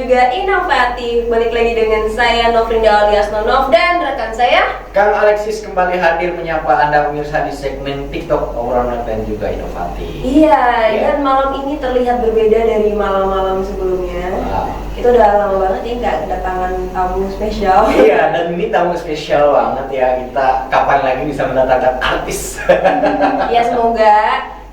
juga inovatif. Balik lagi dengan saya Novrinda alias Nonov dan rekan saya Kang Alexis kembali hadir menyapa Anda pemirsa di segmen TikTok obrolan dan juga inovatif. Iya, dan malam ini terlihat berbeda dari malam-malam sebelumnya. Wow. Kita udah lama banget ya nggak kedatangan tamu spesial. Iya, dan ini tamu spesial banget ya. Kita kapan lagi bisa mendatangkan artis? Ya semoga.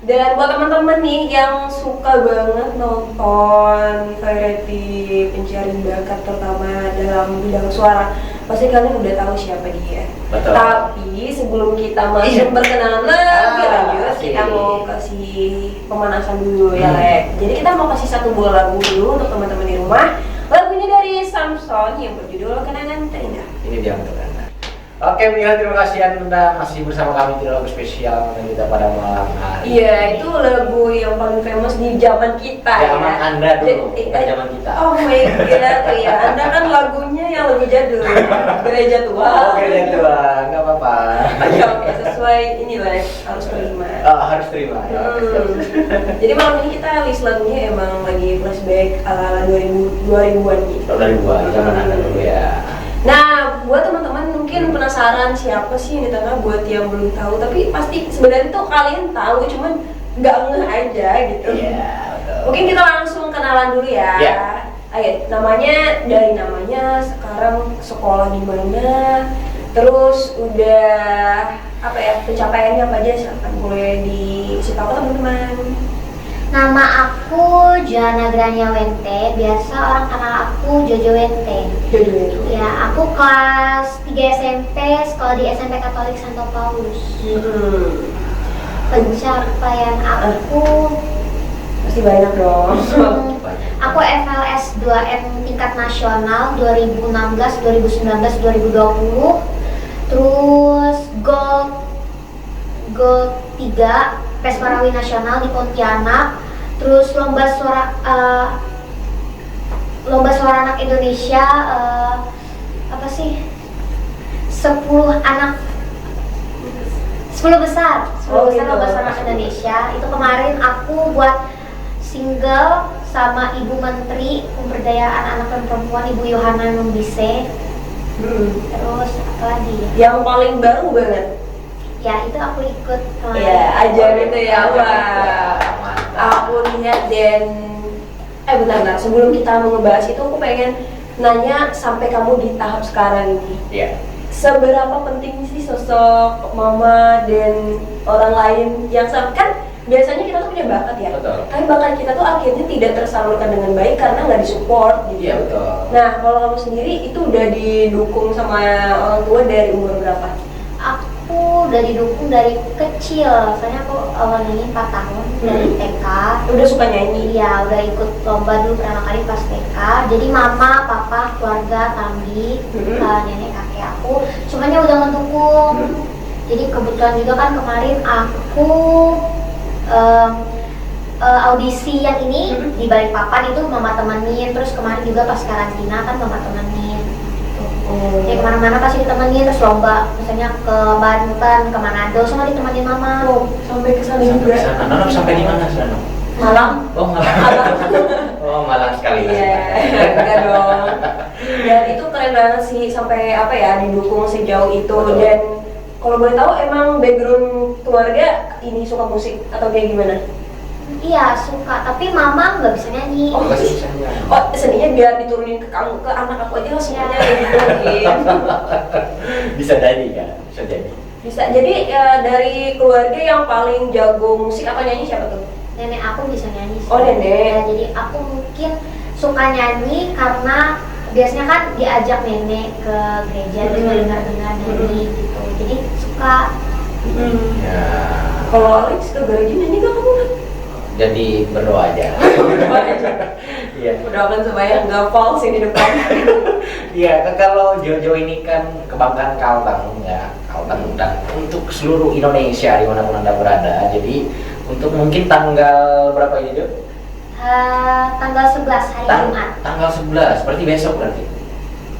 Dan buat teman-teman nih yang suka banget nonton variety pencari bakat terutama dalam bidang suara, pasti kalian udah tahu siapa dia. Betul. Tapi sebelum kita masuk perkenalan lebih lanjut, kita mau kasih pemanasan dulu ya, Lek. Jadi kita mau kasih satu buah lagu dulu untuk teman-teman di rumah. Lagunya dari Samson yang berjudul Kenangan Terindah. Ini dia untuk Anda. Oke, Mila, terima kasih Anda masih bersama kami di lagu spesial dan kita pada malam hari. Iya, itu lagu yang paling famous di zaman kita. Zaman ya. Anda dulu, bukan zaman kita. Oh my god, ya. Anda kan lagunya yang lagu jadul, gereja tua. Oh, gereja tua, nggak apa-apa. Oke, sesuai inilah harus terima. Oh, harus terima. Ya. Jadi malam ini kita list lagunya emang lagi flashback ala 2000-an gitu. Dari buat zaman Anda dulu ya. Nah, buat teman-teman mungkin penasaran siapa sih yang di tengah buat yang belum tahu, tapi pasti sebenarnya tuh kalian tahu, cuman nggak ngeh aja gitu. Iya, betul. Mungkin kita langsung kenalan dulu ya. Iya. Ayo, dari namanya, sekarang sekolah di mana, terus udah apa ya pencapaiannya apa aja, silakan boleh dikasih tahu teman-teman. Nama aku Johanna Grania Wente, biasa orang kenal aku Jojo Wente. Ya, aku kelas 3 SMP, sekolah di SMP Katolik Santo Paulus. Pencapaian aku Pasti banyak dong. aku FLS 2M tingkat nasional 2016, 2019, 2020. Terus gold 3 PES Marawi Nasional di Pontianak. Terus lomba suara anak Indonesia, apa sih, 10 besar lomba suara anak Indonesia. Itu kemarin aku buat single sama Ibu Menteri Pemberdayaan Anak dan Perempuan, Ibu Yohana Numbise. Terus apa lagi ya? Yang paling baru banget. Ya, itu aku ikut kemarin. Iya, aja gitu ya. Wah. Aku lihat dan bentar, sebelum kita mau ngebahas itu aku pengen nanya sampai kamu di tahap sekarang ini. Iya. Seberapa penting sih sosok mama dan orang lain yang kan biasanya kita tuh punya bakat ya. Betul. Tapi bakat kita tuh akhirnya tidak tersalurkan dengan baik karena nggak disupport gitu. Iya, betul. Nah, kalau kamu sendiri itu udah didukung sama orang tua dari umur berapa? Aku udah didukung dari kecil, soalnya aku awal nyanyi 4 tahun dari TK. Udah suka nyanyi? Iya, udah ikut lomba dulu pertama kali pas TK. Jadi mama, papa, keluarga, Tambi, nenek, kakek aku semuanya udah ngedukung. Jadi kebetulan juga kan kemarin aku audisi yang ini di Balikpapan itu mama temenin. Terus kemarin juga pas karantina kan mama temenin. Ya kemana-mana pasti ditemenin, terus lomba misalnya ke Banten, ke Manado, semua ditemenin mama. Oh, sampai ke sana juga. Nonton sampai di mana sekarang? Malang. Oh, Malang. Oh, Malang sekali. Iya, enggak dong. Dan itu keren banget sih, sampai apa ya, didukung sejauh itu. Betul. Dan kalau boleh tahu emang background keluarga ini suka musik atau kayak gimana? Iya, suka, tapi mama nggak bisa nyanyi. Oh, Masih bisa nyanyi. Oh, seninya biar diturunin ke kamu, ke anak aku aja langsung nyanyi gitu mungkin. Bisa jadi kan? Bisa jadi. Bisa. Jadi dari keluarga yang paling jago musik atau nyanyi siapa tuh? Nenek aku bisa nyanyi sih. Oh, nenek. Ya, jadi aku mungkin suka nyanyi karena biasanya kan diajak nenek ke gereja, terus dengar-dengar nyanyi gitu. Jadi suka. Ya. Kalau Alex ke gereja nyanyi gak kamu? Jadi berdoa aja. Iya. Berdoakan supaya nggak false di depan. Iya, kalau Jojo ini kan kebanggaan Kalteng ya, Kalteng dan untuk seluruh Indonesia dimanapun Anda berada. Jadi untuk mungkin tanggal berapa ini Jo? Tanggal 11 hari Jumat. Tanggal 11, berarti besok berarti.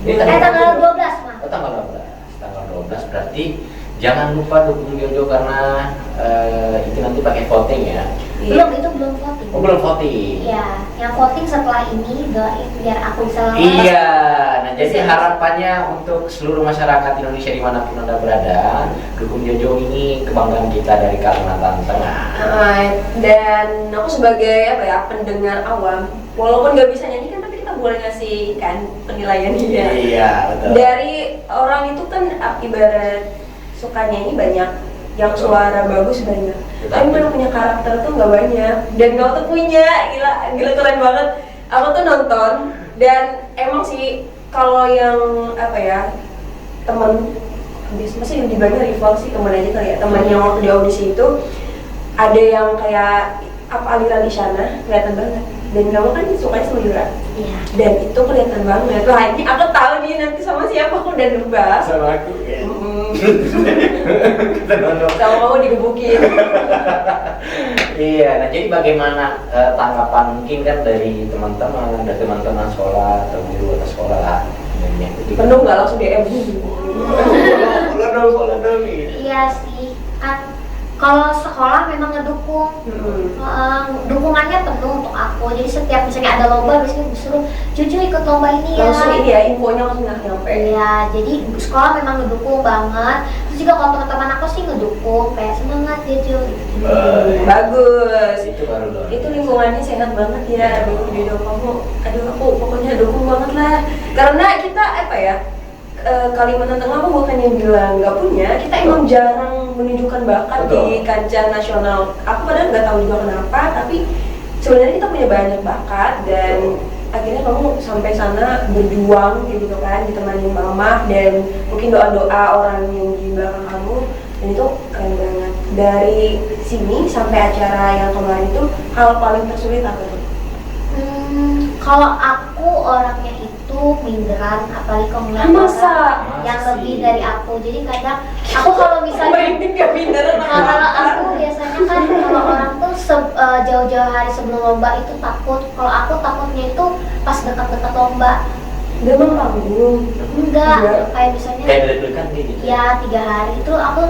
Tanggal 12 mah. Oh, tanggal 12. Tanggal 12 berarti jangan lupa dukung Jojo karena itu nanti pakai voting ya. Belum, itu belum voting. Oh, belum voting. Ya, yang voting setelah ini doain biar aku bisa lolos. Iya, nah jadi harapannya untuk seluruh masyarakat Indonesia dimanapun Anda berada, dukung Jojo ini kebanggaan kita dari Kalimantan Tengah. Dan aku sebagai apa ya pendengar awam, walaupun nggak bisa nyanyi kan, tapi kita boleh ngasih kan penilaian dia. Iya, betul. Dari orang itu kan ibarat suka nyanyi banyak, yang suara bagus banyak, tapi yang punya karakter tuh nggak banyak. Dan kau tuh punya, gila keren banget. Aku tuh nonton dan emang sih kalau yang apa ya teman, masih dibilang rival sih, teman aja kali ya, teman yang waktu di audisi itu ada yang kayak apa aliran Isyana kelihatan banget. Dan kamu kan sukanya sama Yura. Iya. Dan itu kelihatan banget. Wah ini aku tahu nih nanti sama siapa, aku udah nebak. Sama aku ya. Sama kamu digebukin. Iya, nah jadi bagaimana tanggapan mungkin kan dari teman-teman, dari teman-teman sekolah atau guru atau sekolah lah. Penuh nggak langsung DM. Follow dong. Iya sih, kan kalau sekolah memang ngedukung. Dukungannya penuh untuk aku. Jadi setiap misalnya ada lomba, biasanya disuruh Juju ikut lomba ini ya. Langsung ini ya, infonya langsung nyampe. Iya, jadi sekolah memang ngedukung banget. Terus juga kalau teman-teman aku sih ngedukung, kayak semangat Juju. Bagus. Itu baru dong. Itu lingkungannya sehat banget ya. Aduh, kamu, aduh aku pokoknya dukung banget lah. Karena kita apa ya? Kalimantan Tengah aku bukannya bilang nggak punya, kita emang jarang menunjukkan bakat di kancah nasional. Aku padahal nggak tahu juga kenapa, tapi sebenarnya kita punya banyak bakat dan akhirnya kamu sampai sana berjuang gitu kan, ditemani mama dan mungkin doa-doa orang yang di belakang kamu, dan itu keren banget. Dari sini sampai acara yang kemarin itu hal paling tersulit apa tuh? Kalau aku orangnya itu minderan, apalagi kalau ngeliat Masa? orang yang lebih dari aku. Jadi kadang aku kalau misalnya Gak minderan. kalau aku biasanya kan kalau orang tuh jauh-jauh hari sebelum lomba itu takut. Kalau aku takutnya itu pas dekat-dekat lomba. Memang panggung. Enggak, kayak misalnya Kayak deg-degan gitu. ya 3 hari itu aku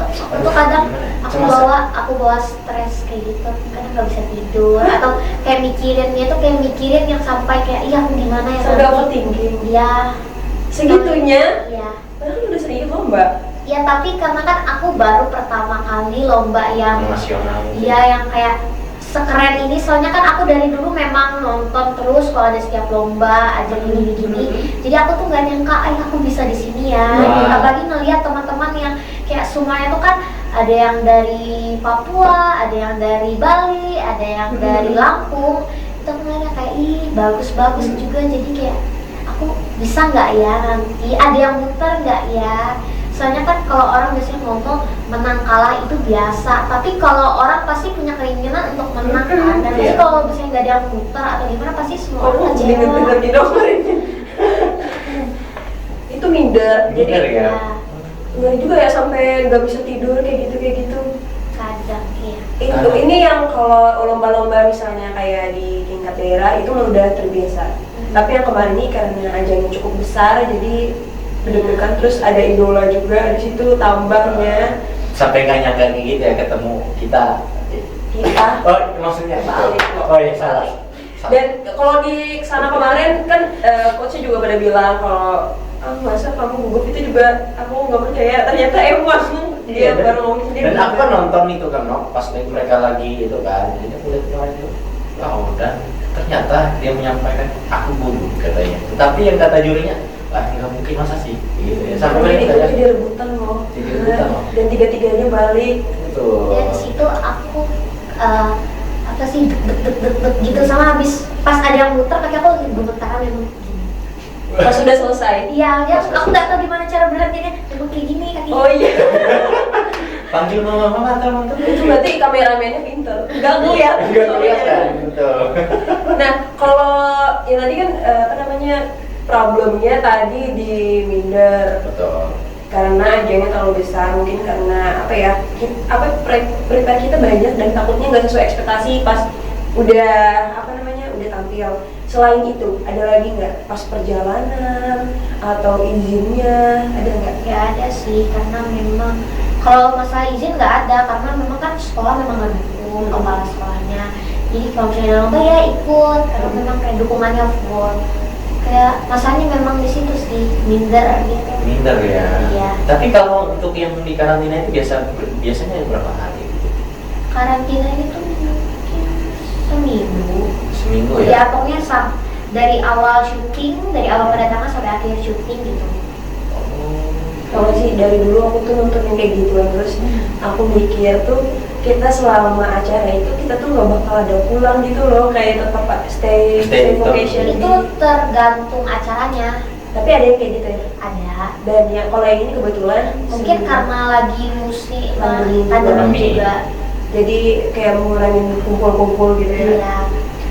kadang aku bawa stres kayak gitu, kadang nggak bisa tidur atau kayak mikirin yang sampai kayak iya aku gimana ya Sampai overthinking. Iya Segitunya? Iya. Padahal udah sering ikut lomba. Ya tapi karena kan aku baru pertama kali lomba yang nasional. iya yang kayak sekeren ini, soalnya kan aku dari dulu memang nonton terus kalau ada setiap lomba aja gini. Jadi aku tuh gak nyangka, aku bisa di sini ya. Wow. Apalagi ngelihat teman-teman yang kayak semuanya tuh kan ada yang dari Papua, ada yang dari Bali, ada yang dari Lampung. Itu aku ngeliatnya kayak bagus-bagus juga. Jadi kayak aku bisa nggak ya nanti? Ada yang muter nggak ya? Soalnya kan kalau orang biasanya ngomong menang kalah itu biasa, tapi kalau orang pasti punya keinginan untuk menang kan. Dan pasti kalau misalnya nggak ada yang muter atau gimana, pasti semua orang kecewa. Bener-bener dinomborin. Itu minder. Jadi Minder ya. ngeri juga ya sampai nggak bisa tidur kayak gitu. Kadang iya. Itu ini yang kalau lomba-lomba misalnya kayak di tingkat daerah itu udah terbiasa. Tapi yang kemarin ini karena ajangnya cukup besar, jadi deg-degan, terus ada idola juga di situ tambahnya. Sampai nggak nyangka nih gitu ya ketemu kita. Oh maksudnya Balik. Oh iya salah. Dan kalau di sana kemarin kan coachnya juga pada bilang kalau masa kamu gugup, itu juga aku nggak percaya, ternyata emang dia baru ngomong sendiri. Dan aku kan nonton itu kan pas mereka lagi itu kan, jadi aku lihat kemarin itu, dan ternyata dia menyampaikan aku gugup katanya. Tetapi yang kata jurinya, nggak mungkin masa sih, gitu ya. Sampai mereka itu kayak jadi rebutan loh. Jadi rebutan loh. Dan tiga-tiganya balik. Betul. Dari situ aku apa sih deg gitu, sama habis pas ada yang muter kaki aku gemetaran memang. Pas sudah selesai. Iya, aku nggak tahu gimana cara berhentinya, aku kayak gini kaki. Oh iya. Panggil mama atau mantu. Itu berarti kameramennya pinter. Nggak ngeliat. Nggak kelihatan, betul. Nah, kalau yang tadi kan problemnya tadi di minder. Betul. Karena ajangnya terlalu besar, mungkin karena prepare kita banyak dan takutnya nggak sesuai ekspektasi pas udah tampil. Selain itu, ada lagi nggak pas perjalanan atau izinnya, ada nggak? Nggak ada sih, karena memang kalau masalah izin nggak ada, karena memang kan sekolah memang ngedukung, kepala sekolahnya. Jadi kalau misalnya ada lomba ya ikut, karena memang kayak dukungannya full. Kayak masanya memang di situ sih minder gitu. Minder ya. Iya. Tapi kalau untuk yang di karantina itu biasanya berapa hari? Karantina itu mungkin seminggu. Seminggu Ya ya? pokoknya dari awal syuting, dari awal kedatangan sampai akhir syuting gitu. Kalau sih dari dulu aku tuh nonton yang kayak gituan, terus aku mikir tuh kita selama acara itu kita tuh nggak bakal ada pulang gitu loh, kayak tetap stay vacation. Itu tergantung acaranya. Tapi ada yang kayak gitu ya. Ada. Dan yang kalau yang ini kebetulan Mungkin sebelum- karena lagi musim Pandemi. pandemi juga. jadi kayak mengurangi kumpul-kumpul gitu ya. Iya.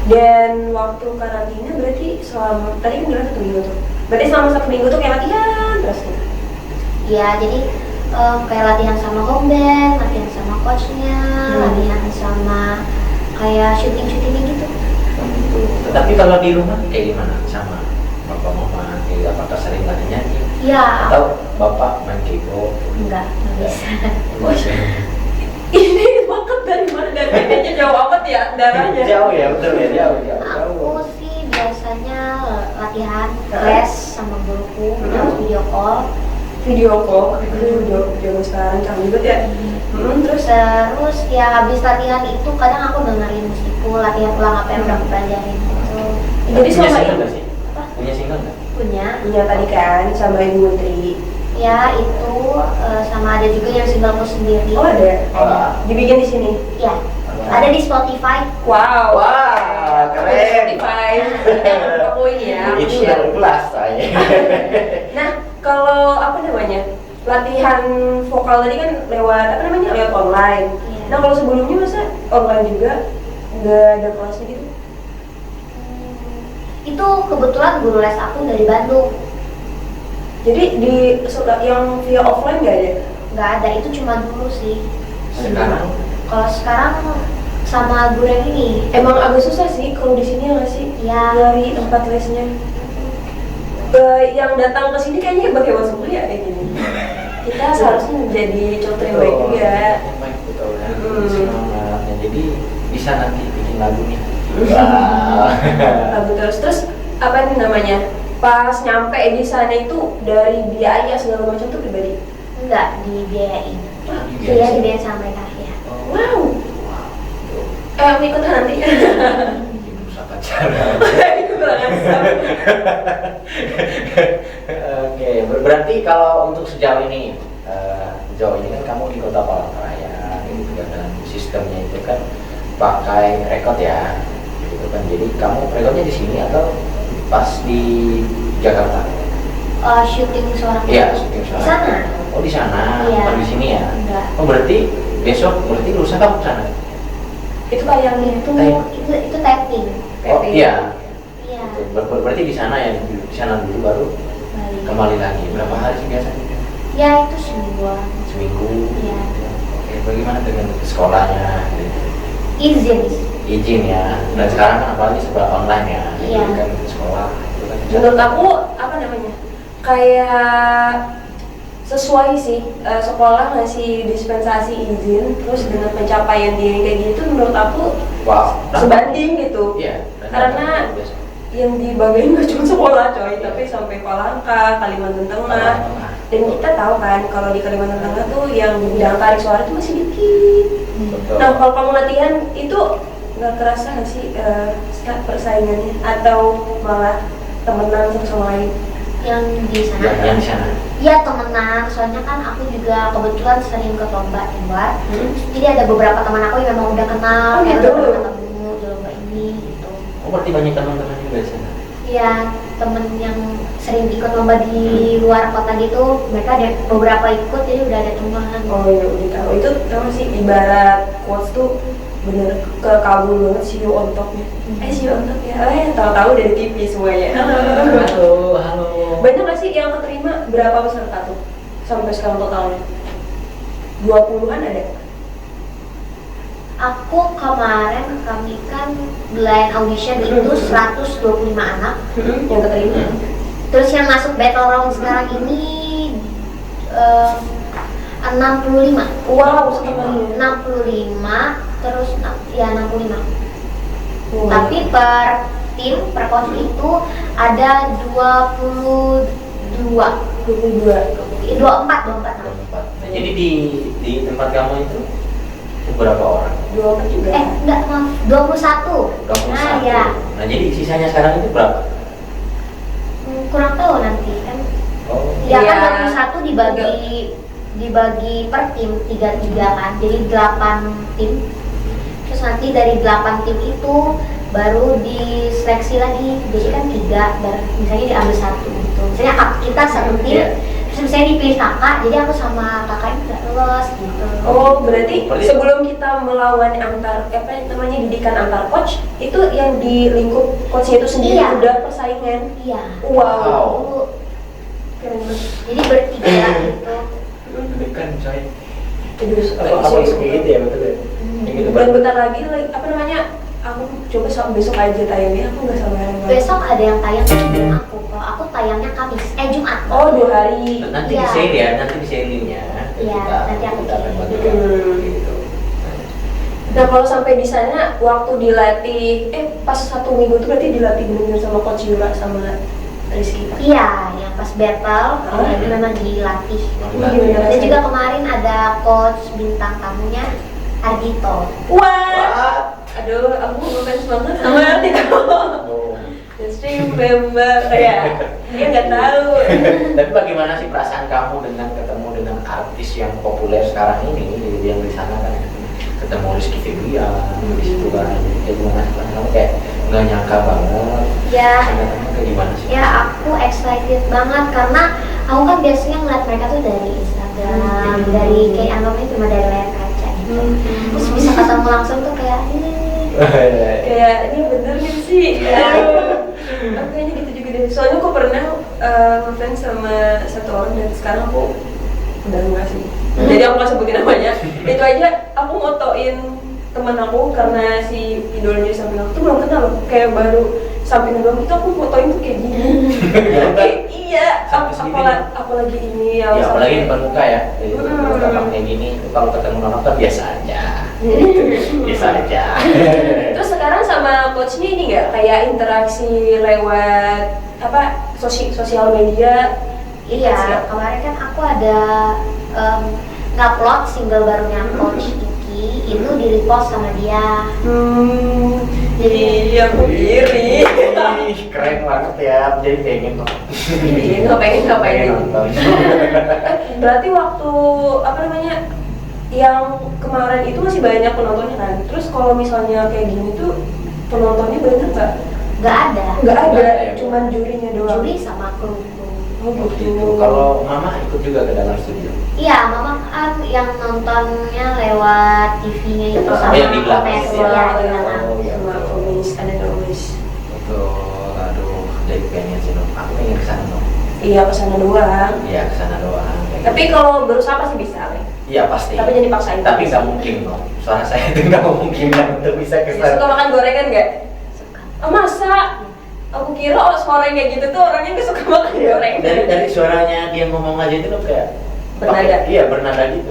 Dan waktu karantina berarti selama tadi kan bilang 1 minggu tuh. Berarti selama 1 minggu tuh kayak latihan terus nih. Iya, jadi kayak latihan sama home band, latihan sama coachnya, latihan sama kayak syuting-syutingnya gitu. Tapi kalau di rumah kayak gimana sama bapak mama? Kayak apakah sering latihan nyanyi? Iya. Atau bapak main keyboard? Enggak bisa. Bisa. Ini bakat dari mana? Dari kayaknya jauh amat ya darahnya. Jauh ya, betul ya, jauh. Aku sih biasanya latihan les sama guruku, terus video call. Video call, itu jauh sekarang canggih banget ya. Terus ya habis latihan itu kadang aku dengerin musikku, latihan ulang apa yang udah aku pelajarin gitu. Jadi Punya selama single ini nggak sih? Apa? Punya single nggak? Punya tadi kan sama Ibu Menteri. ya itu sama ada juga yang singleku sendiri. Oh ada. Ada. Dibikin di sini. Ya. Ada di Spotify. Wow. Wah, keren. Spotify. Aku ini ya. aku Itu share. dalam kelas saya. Nah, kalau apa namanya? Latihan vokal tadi kan lewat apa namanya? Lewat online. Iya. Nah, kalau sebelumnya masa online juga nggak ada kelasnya gitu? Itu kebetulan guru les aku dari Bandung. Jadi yang via offline nggak ada? Nggak ada, itu cuma dulu sih. Sekarang Kalau sekarang sama guru yang ini. Emang agak susah sih kalau di sini nggak sih? Ya. Dari tempat lesnya. Yang datang ke sini kayaknya hebat-hebat semua ya kayak gini. Kita seharusnya menjadi contoh yang baik juga. Yang baik, betul kan. Semangat. Nah, jadi bisa nanti bikin lagu nih. Lagu terus apa nih namanya? Pas nyampe di sana itu dari biaya segala macam tuh pribadi. Enggak dibiayain. Dibiayain. Iya, dibiayain sama mereka ya. Wow. Aku ikut nanti. Bikin usaha pacaran. Itu bilangan sama. Oke, berarti kalau untuk sejauh ini, kan kamu di Kota Palangkaraya, gitu kan, dan sistemnya itu kan pakai rekod ya, gitu kan. Jadi kamu rekodnya di sini atau pas di Jakarta? Syuting suara Iya, aku. syuting Di suara. sana. Oh di sana, Iya. bukan di sini ya? Enggak. Oh berarti berarti lusa kamu ke sana? Itu tayangnya Itu Tape. itu taping. Oh iya. Iya. Berarti di sana ya, di sana dulu baru Balik. kembali lagi. Berapa hari sih biasanya? Ya itu semingguan. Seminggu. Iya. Oke, bagaimana dengan sekolahnya? Gitu? Izin. Izin ya. Dan sekarang kan apalagi sekolah online ya. Iya. Jadi kan sekolah itu kan bisa. Menurut aku apa namanya? Kayak sesuai sih sekolah ngasih dispensasi izin terus dengan pencapaian diri kayak gitu menurut aku Wow. sebanding gitu. Iya. Karena yang dibanggain gak cuma sekolah coy, tapi sampai Palangka, Kalimantan Tengah. Dan kita tahu kan kalau di Kalimantan Tengah tuh yang di bidang tarik suara itu masih dikit. Betul. Nah kalau kamu latihan itu nggak kerasa nggak sih persaingannya atau malah temenan satu sama lain? Yang di sana. Yang di sana. Iya temenan, soalnya kan aku juga kebetulan sering ke lomba di luar. Hmm? Jadi ada beberapa teman aku yang memang udah kenal, Oh, kayak gitu. udah pernah ketemu di lomba ini gitu. Oh berarti banyak teman-teman juga di sana. Iya, temen yang sering ikut lomba di luar kota gitu, mereka ada beberapa ikut, jadi udah ada teman. Oh iya udah tahu itu tahu sih ibarat quotes tuh bener ke kabul banget see you on top-nya. See you on top ya. Tahu-tahu dari TV semuanya. Halo, halo. Banyak nggak sih yang keterima berapa peserta tuh sampai sekarang totalnya? 20-an ada? Aku kemarin kami kan blind audition itu 125 anak. Yang keterima? Terus yang masuk battle round sekarang ini 65. Wow, setengahnya. 65 terus ya 65. Tapi per tim, per coach itu ada 24 Nah, jadi di tempat kamu itu berapa orang? 24 juga. enggak, maaf, 21. 21. Nah, ya. Nah, jadi sisanya sekarang itu berapa? Kurang tahu nanti kan. Oh. Ya Iya. kan 21 dibagi per tim 3-3 kan. Jadi 8 tim. Terus nanti dari 8 tim itu baru diseleksi lagi. Jadi kan 3 misalnya diambil satu gitu. Misalnya kita satu tim. Iya. Terus misalnya dipilih kakak, jadi aku sama kakak ini nggak lolos gitu. Oh, berarti Berarti- sebelum kita melawan antar apa namanya didikan antar coach, itu yang di lingkup coachnya itu sendiri Iya. udah persaingan. Iya. Wow. Itu, Keren banget. jadi bertiga gitu. Deg-degan coy. Aduh, Apa seperti itu ya betul ya? Yang gitu, Dan bentar lagi apa namanya? Aku coba besok aja tayangnya, aku nggak sabar banget. Besok ada yang tayang sebelum aku. Kalau aku tayangnya Kamis, Jumat. Oh, 2 hari. Nanti Iya. di share ya, nanti di sharingnya. Iya, nanti aku akan kirim. bagikan gitu. Nah, kalau sampai di sana waktu dilatih, pas 1 minggu itu berarti dilatih benar sama coach Yura sama Rizky. Iya, yang pas battle itu memang dilatih. Gimana Dan juga rasanya? kemarin ada coach bintang tamunya Ardito. Wah, aduh, aku ngefans banget sama Ardito. Oh. Stream member kayak dia nggak tahu. Tapi bagaimana sih perasaan kamu dengan ketemu dengan artis yang populer sekarang ini yang di sana kan ketemu Rizky Febian di situ kan kayak gimana sih kamu kayak nggak nyangka banget Ya, katanya kayak gimana sih? ya aku excited banget karena aku kan biasanya ngeliat mereka tuh dari Instagram, dari kayak anggapnya cuma dari layar kaca gitu. Terus bisa ketemu langsung tuh kayak Kayak ini bener gak sih? Aku kayaknya gitu juga deh. Soalnya aku pernah ngefans sama satu orang dan sekarang aku udah enggak sih. Jadi aku nggak sebutin namanya. Itu aja aku motoin teman aku karena si idolnya di samping aku tuh belum kenal. Kayak baru samping doang itu aku fotoin tuh kayak gini. Kayak iya. Sampai segini. Apalagi ini yang Ya apalagi sampai- depan muka ya, jadi kalau kayak gini kalau ketemu orang kan biasa aja, biasa aja. Terus sekarang sama coachnya ini nggak kayak interaksi lewat apa sosial media? iya, kemarin kan aku ada ngupload single barunya coach Iki itu di repost sama dia. Jadi aku iri. Ih, keren banget ya, jadi pengen nonton. Iya, nggak pengen Pengen nonton. Berarti waktu apa namanya yang kemarin itu masih banyak penontonnya kan? Terus kalau misalnya kayak gini tuh penontonnya banyak nggak? Nggak ada. Nggak ada, Nggak ada ya? cuman jurinya doang. Juri sama kru. Oh Oh, gitu. gitu. Kalau mama ikut juga ke dalam studio. Iya, mama kan yang nontonnya lewat TV-nya itu Oh, sama yang di belakang. komes Iya, ya di belakang. Oh, iya. sama komis, ada komis. Betul. Aduh, jadi pengen sih dong. Aku pengen kesana dong. Iya, kesana doang. Iya kesana doang. Tapi kalau berusaha pasti bisa, Le. Iya pasti. Tapi jangan dipaksain. Tapi nggak mungkin dong. Suara saya itu nggak mungkin untuk bisa Suka kesana. makan gorengan nggak? Suka. Oh, masa? Aku kira suara yang kayak gitu tuh orangnya nggak suka makan gorengan. Dari suaranya dia ngomong aja itu kayak Bernada. Iya bernada gitu.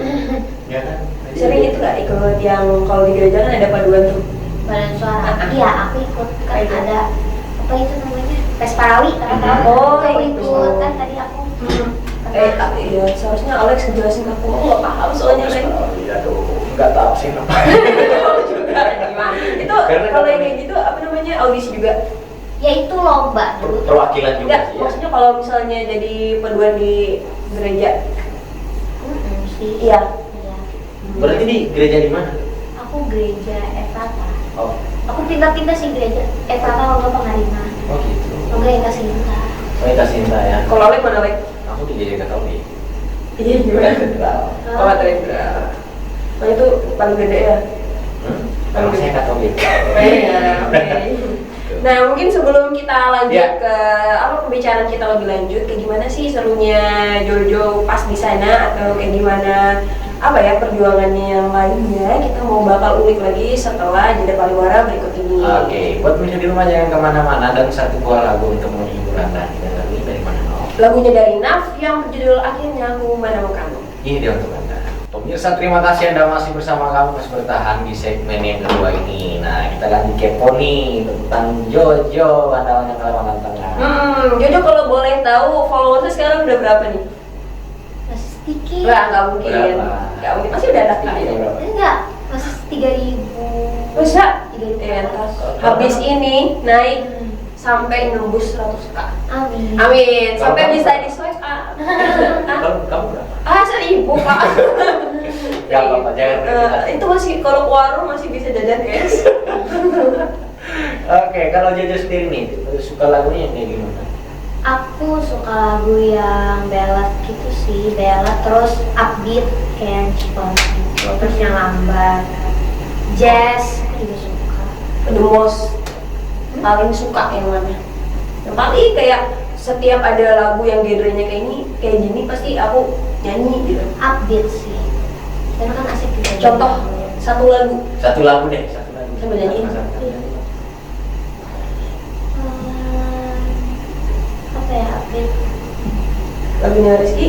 Ya kan. Sering itu nggak ikut yang kalau di gereja kan ada paduan tuh. Badan suara. Ah. Iya, aku ikut kan Kayak gitu. ada apa itu namanya? Tes Parawi, kan tahu? Oh, aku itu. ikut kan tadi aku. Tapi iya, seharusnya Alex ngejelasin aku nggak paham soalnya Lex. Iya tuh. Nggak tahu sih apa. Tahu juga gimana? Itu Karena kalau yang kan- kayak gitu apa namanya audisi juga? Ya itu lomba dulu. Perwakilan juga Enggak, sih ya. maksudnya kalau misalnya jadi paduan di gereja, Sih. iya. Iya. Berarti di gereja di mana? Aku gereja Efrata. Oh, Aku pindah-pindah sih gereja Efrata kalau Pengarima. oh gitu. Oke, yang kasih minta. Saya kasih cinta ya. Kalau Alex mana Alex? Aku di gereja Katolik. Iya Katedral. Oh, katedral. Oh itu paling gede ya? Kalau saya Katolik. Iya, oke. Nah mungkin sebelum kita lanjut Ya. ke apa pembicaraan kita lebih lanjut, kayak gimana sih serunya Jojo pas di sana atau kayak gimana apa ya perjuangannya yang lainnya kita mau bakal ulik lagi setelah jeda pariwara berikut ini. Oke, buat pemirsa di rumah jangan kemana-mana dan satu buah lagu untuk menghibur Anda. Dan lagu ini dari mana? Lagunya dari Naf yang berjudul Akhirnya Aku Menemukanmu. Ini dia untuk Anda. Top Mirsa, terima kasih Anda masih bersama kami, masih bertahan di segmen yang kedua ini. Nah, kita lagi kepo nih tentang Jojo, andalannya Kalimantan Tengah. Jojo kalau boleh tahu followersnya sekarang udah berapa nih? Masih sedikit. Nggak mungkin. Berapa? Nggak mungkin, masih udah ada Nah, ini video. berapa? Enggak, masih 3.000. Masa? 3.000. Ntar habis ini naik sampai nembus 100k. Amin. Amin. Sampai Kalau bisa kamu- di swipe up. Kamu berapa? 1.000 Kak. Gak apa-apa, jangan berdebat. Itu masih kalau ke warung masih bisa jajan guys. Oke, kalau Jojo sendiri nih, suka lagunya yang kayak gimana? Aku suka lagu yang ballad gitu sih, ballad terus upbeat kayak Cipon gitu, terus yang lambat, jazz aku juga suka. The most paling suka yang mana? Yang paling kayak setiap ada lagu yang genrenya kayak gini pasti aku nyanyi gitu. Upbeat sih, karena kan asik juga. Contoh satu lagu. Satu lagu deh, satu lagu. Sambil nyanyiin. Apa ya upbeat? Lagunya Rizky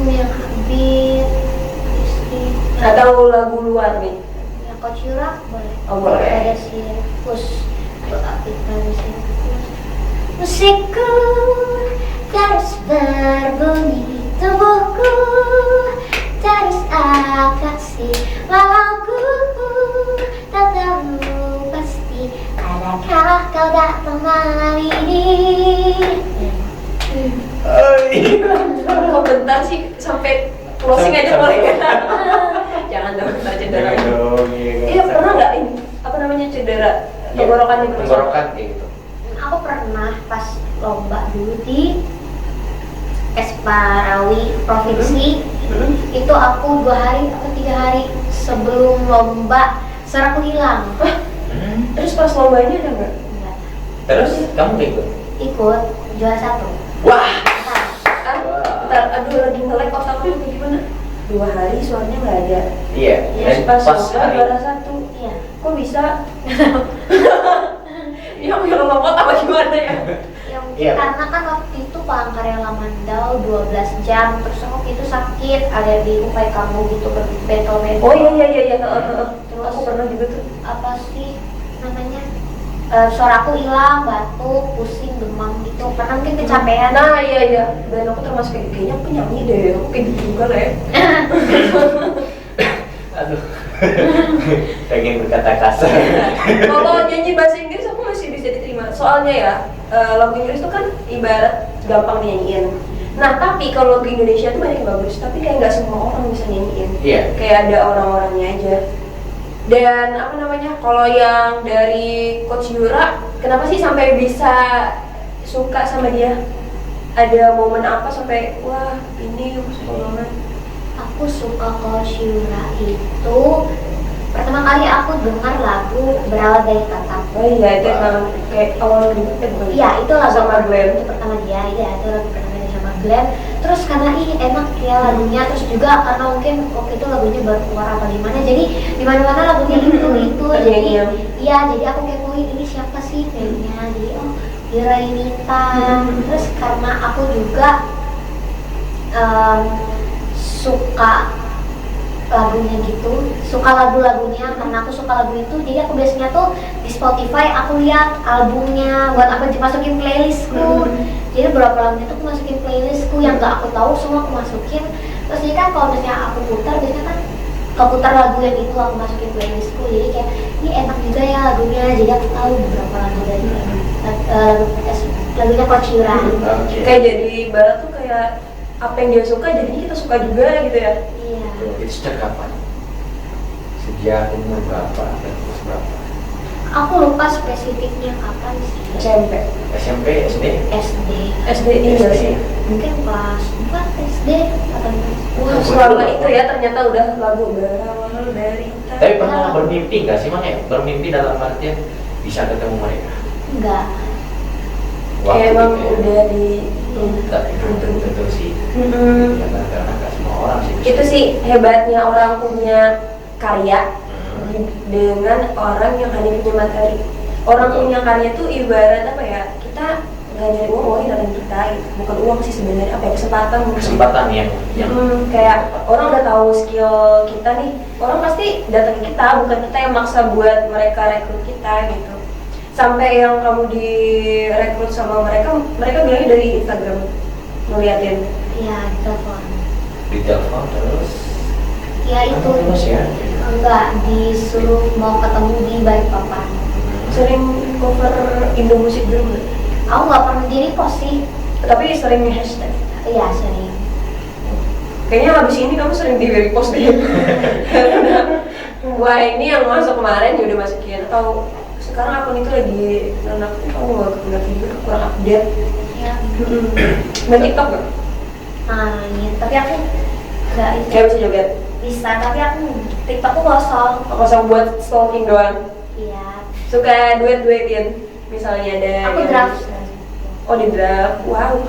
Yang upbeat, Rizky. atau lagu luar nih? Yang Coach Yura boleh. Oh, boleh. Ada sirkus, itu upbeat dari sirkus. Musikku terus berbunyi, tubuhku terus atraksi, walauku tak tahu pasti adakah kau datang malam ini. Kok bentar sih sampai closing aja boleh kan? Jangan dong, kita cedera. Iya pernah nggak ini? Apa namanya cedera? Tenggorokan yang berusaha? Tenggorokan kayak gitu. Aku pernah pas lomba dulu di Esparawi Provinsi. Itu aku 2 hari atau 3 hari sebelum lomba serakku hilang. Terus pas lombanya ada nggak? Enggak. Terus kamu kayak gitu? Ikut juara 1. Wah. Ntar, aduh lagi nge-lag otak aku kayak gimana? 2 hari suaranya nggak ada. Iya. Terus pas lomba hari juara 1. Iya. Kok bisa? Ya punya lompat apa gimana ya? Ya mungkin Iya. karena kan waktu itu Palangkaraya Lamandau 12 jam, terus waktu itu sakit, alergi kayak kamu gitu berbentul-bentul. Oh iya. Terus Aku pernah juga tuh. apa sih namanya? Suaraku hilang, batuk, pusing, demam gitu. Karena mungkin kecapean. Nah iya. Dan aku termasuk kayaknya penyanyi deh. Aku kayak gitu juga lah ya. Aduh. Pengen berkata kasar. Kalau nyanyi bahasa Inggris aku masih bisa diterima. Soalnya ya lagu Inggris itu kan ibarat gampang nyanyiin. Nah tapi kalau lagu Indonesia itu banyak yang bagus. Tapi kayak nggak semua orang bisa nyanyiin. Iya. Kayak ada orang-orangnya aja. Dan apa namanya? Kalau yang dari Coach Yura, kenapa sih sampai bisa suka sama dia? Ada momen apa sampai wah ini aku suka banget? Aku suka Coach Yura itu pertama kali aku dengar lagu Berawal dari Tatap. Oh iya itu emang kayak awal debutnya bukan? Iya itu lagu sama Glenn. itu pertama dia, iya itu lagu pertama dia sama Glenn. Terus karena enak ya lagunya, terus juga karena mungkin waktu itu lagunya baru keluar apa gimana, jadi di mana-mana lagunya itu jadi iya jadi aku kepoin ini siapa sih kayaknya, jadi oh Yura Yunita. Terus karena aku juga suka lagunya gitu, suka lagu-lagunya, karena aku suka lagu itu jadi aku biasanya tuh di Spotify aku lihat albumnya buat apa dimasukin playlistku. Jadi beberapa lagunya tuh aku masukin playlistku yang gak aku tahu semua aku masukin. Terus jadi kan kalau misalnya aku putar biasanya kan keputar lagu yang itu aku masukin playlistku, jadi kayak ini enak juga ya lagunya, jadi aku tahu beberapa lagu dari lagunya Coach Yura. Kayak jadi barat tuh kayak apa yang dia suka jadinya kita suka juga gitu ya. Iya. Itu sejak kapan? Sejak umur berapa? Dan terus berapa? Aku lupa spesifiknya kapan sih. SMP. SMP, SD? SD. SD iya sih. Mungkin kelas 4 SD atau Wah selama itu ya ternyata udah lagu berawal dari Tapi pernah bermimpi nggak sih, Mang ya? Bermimpi dalam artian bisa ketemu mereka? enggak. kayak emang gitu ya. udah di Tapi belum tentu sih. Mm-mm. Ya, karena nggak semua orang sih. bisa. Itu sih hebatnya orang punya karya dengan orang yang hanya punya materi. Orang Betul. punya karya tuh ibarat apa ya, kita nggak nyari uang, uangnya datang kita gitu. Bukan uang sih sebenarnya, apa ya, kesempatan mungkin. Kesempatan yang Kayak orang udah tahu skill kita nih, orang pasti datang ke kita, bukan kita yang maksa buat mereka rekrut kita gitu. Sampai yang kamu direkrut sama mereka bilangnya dari Instagram ngeliatin. Iya, di telepon. di telepon terus Ya itu. terus ya. Enggak, disuruh mau ketemu di Balikpapan. Sering cover Indo musik dulu nggak? Aku nggak pernah di repost sih. Tapi sering hashtag. Iya, sering. Kayaknya habis ini kamu sering di repost deh. Wah, ini yang masuk kemarin ya udah masukin, atau sekarang akun itu lagi anak kamu nggak tidur, kurang update. Ya. Main TikTok nggak? Nah, iya. Tapi aku nggak itu. Kayak bisa joget. Bisa, tapi aku TikTokku kosong. Kosong buat stalking doang. Iya. Suka duet-duetin, misalnya ada. Aku yang- draft. Oh, di draft. Wow.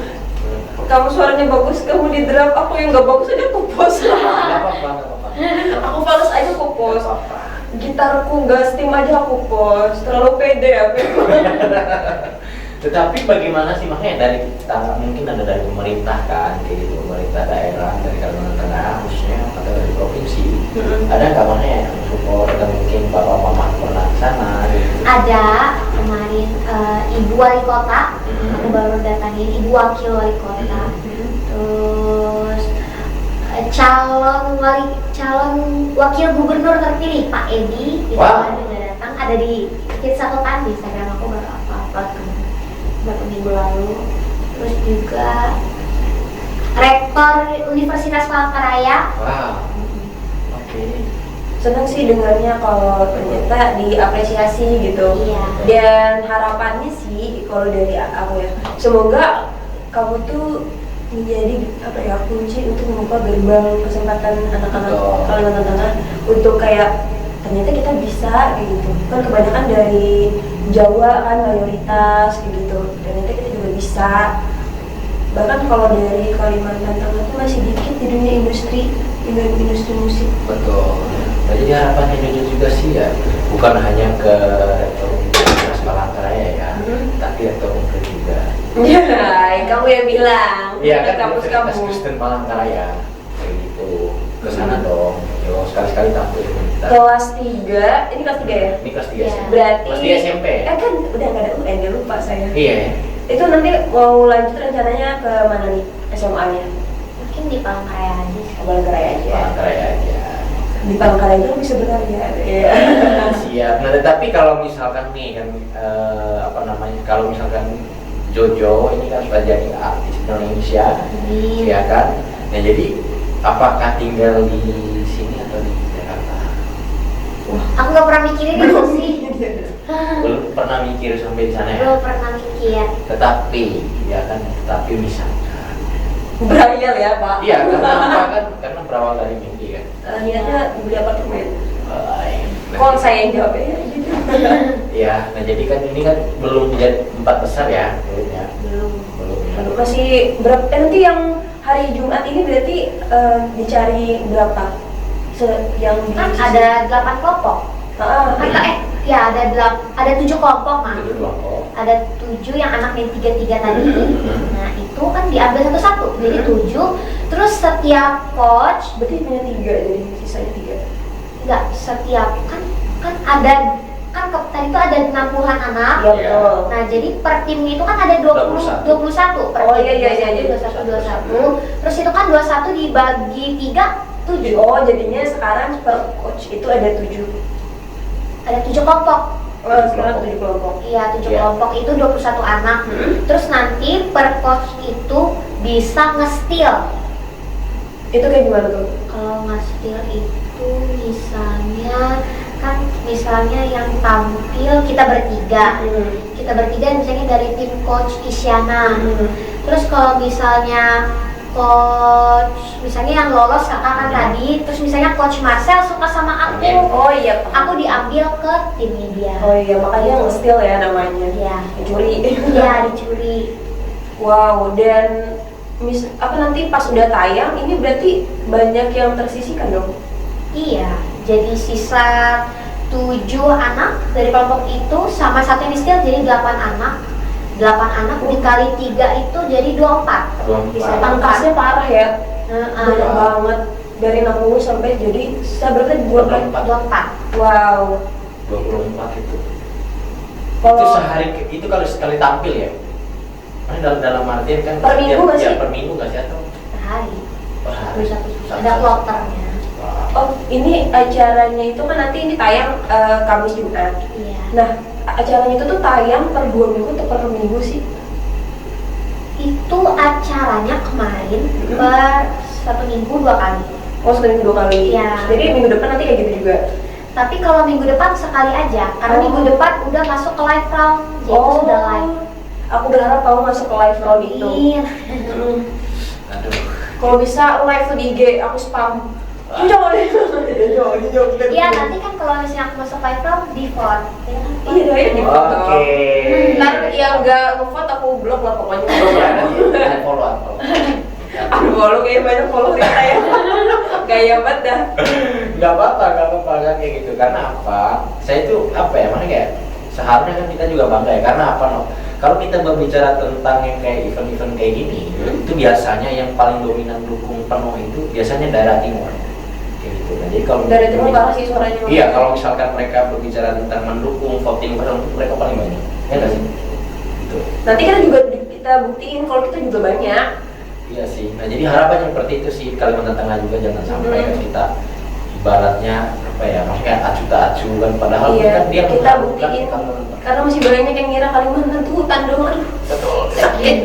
Kamu suaranya bagus, kamu di draft. Aku yang nggak bagus aja aku post. Nggak apa-apa, nggak apa-apa. Aku fals aja aku Nggak post. apa-apa. Gitarku nggak steam aja aku post. Terlalu pede aku. Tetapi bagaimana sih, makanya dari kita mungkin ada dari pemerintah kan, kayak gitu, pemerintah daerah dari Kalimantan Tengah khususnya atau dari provinsi, ada nggak mana yang support atau mungkin bapak mama pernah ke sana gitu? Ada kemarin ibu wali kota, aku baru datangin ibu wakil wali kota, terus calon wakil gubernur terpilih Pak Edi itu Wow. udah datang, ada di hits aku kan di Instagram aku baru upload beberapa minggu lalu. Terus juga rektor Universitas Palangkaraya. Wow, oke. Senang sih dengarnya kalau ternyata diapresiasi gitu. Iya. Dan harapannya sih kalau dari aku ya, semoga kamu tuh menjadi apa ya, kunci untuk membuka gerbang kesempatan anak-anak Betul. Kalimantan Tengah untuk kayak ternyata kita bisa kayak gitu. Kan kebanyakan dari Jawa kan mayoritas kayak gitu. Ternyata kita juga bisa. Bahkan kalau dari Kalimantan Tengah tuh masih dikit di dunia industri musik. Betul. Nah, jadi harapannya Jojo juga sih ya, bukan hanya ke rektor Universitas Palangkaraya ya, tapi rektor Unpad juga. Ya, kamu yang bilang. Iya kan, kampus Universitas kamu. Kristen Palangkaraya, kayak gitu. Ke sana dong, yo sekali-sekali tampil kita. Kelas 3, ini kelas 3 ya? Ini kelas 3 Iya. SMP. Berarti Kelas 3 SMP. kan udah nggak ada UN ya, lupa saya. Iya. Itu nanti mau lanjut rencananya ke mana nih SMA-nya? Mungkin di Palangkaraya aja sih. Palangkaraya aja. Palangkaraya aja. Di Palangkaraya itu bisa berkarya. Iya. Siap. Nah, tetapi kalau misalkan nih kan apa namanya? Kalau misalkan Jojo ini kan sudah jadi artis Indonesia, Amin. ya kan? Nah, jadi apakah tinggal di sini atau di Jakarta? Aku nggak pernah mikirin itu sih. Belum pernah mikir sampai di sana ya. Belum pernah mikir. Tetapi, ya kan? Tetapi misalkan. Berhayal ya Pak. Iya, karena apa kan? Karena berawal dari mimpi kan. Niatnya beli apartemen. Nah, Kok saya yang jawab ya? Iya, nah jadi kan ini kan belum menjadi 4 besar ya, duitnya. Belum. Belum. Ya. Masih berapa? Nanti yang hari Jumat ini berarti dicari berapa? Yang di Kan ada 8 kelompok. Ya ada 7 kelompok mah. Itu kelompok. Ada 7 yang anak yang 3 tadi. Nah itu kan diambil satu-satu. Jadi 7. Terus setiap coach, berarti punya 3, jadi sisanya 3. enggak setiap kan ada kan tadi itu ada 60-an anak. Iya Iya. betul. Nah, jadi per tim itu kan ada 21 per Oh, tim. iya. 21. Terus itu kan 21 dibagi 3, 7. Oh, jadinya sekarang per coach itu ada 7. Ada 7 kelompok. Oh, sekarang 7 kelompok. Iya, 7 Iya. kelompok itu 21 anak. Terus nanti per coach itu bisa nge-steal. Itu kayak gimana tuh? Kalau nge-steal itu misalnya yang tampil kita bertiga. Kita bertiga misalnya dari tim coach Isyana. Terus kalau misalnya coach misalnya yang lolos kakak kan tadi, terus misalnya coach Marcel suka sama aku, Oh iya. aku diambil ke timnya dia. Oh iya, makanya nge-steal ya namanya. Iya. Dicuri. Iya, dicuri. Wow, dan apa nanti pas udah tayang ini berarti banyak yang tersisihkan dong. Iya, jadi sisa 7 anak dari kelompok itu sama satu yang di-steal jadi 8 anak. anak dikali 3 itu jadi 24. 24. Bisa Pangkasnya parah ya, Heeh, banyak banget dari 60 sampai jadi saya berarti 24. 24. Wow. 24 itu. Itu Kalau sehari itu kalau sekali tampil ya. Ini dalam artian kan Per minggu nggak sih? per minggu nggak sih atau Per hari. per hari? Bisa ada kloternya. Wah. oh ini acaranya itu kan nanti ini tayang Kamis Jumat. Iya. Nah acaranya itu tuh tayang per 2 minggu atau per minggu sih? Itu acaranya kemarin per 1 minggu 2 kali. Oh seminggu 2 kali. Iya. Jadi minggu depan nanti kayak gitu juga. Tapi kalau minggu depan sekali aja, karena Oh. minggu depan udah masuk ke live round, jadi sudah live. Aku berharap kamu masuk ke live round itu. Iya. Mm. Aduh. Kalau bisa live tuh di IG, aku spam. Jangan. Iya, nanti kan kalau misalnya aku masuk live round di vote. Ya kan? Iya, ya di foto. Oke. Ntar yang nggak ngevote aku blok lah pokoknya. Ada follow. Aduh, follow kayak banyak follow kita ya. Gaya banget dah. Nggak apa-apa kan kayak gitu. Karena apa? Saya itu apa ya? Mana kayak seharusnya kan kita juga bangga ya. Karena apa no? Kalau kita berbicara tentang yang kayak event-event kayak gini, itu biasanya yang paling dominan dukung penuh itu biasanya daerah timur. Kayak gitu. Nah, jadi kalau Dari timur parah sih suaranya. iya, kalau misalkan mereka berbicara tentang mendukung voting penuh, mereka paling banyak. Ya nggak sih? Gitu. Nanti kan juga kita buktiin kalau kita juga banyak. Iya sih. Nah jadi harapannya seperti itu sih, Kalimantan Tengah juga jangan sampai kan kita ibaratnya apa ya, maksudnya acu tak acu kan, padahal Iya, kan dia kita mengharapkan buktiin. Kalimantan. Karena masih banyak yang ngira Kalimantan tuh hutan doang. Aduh, Betul. sakit.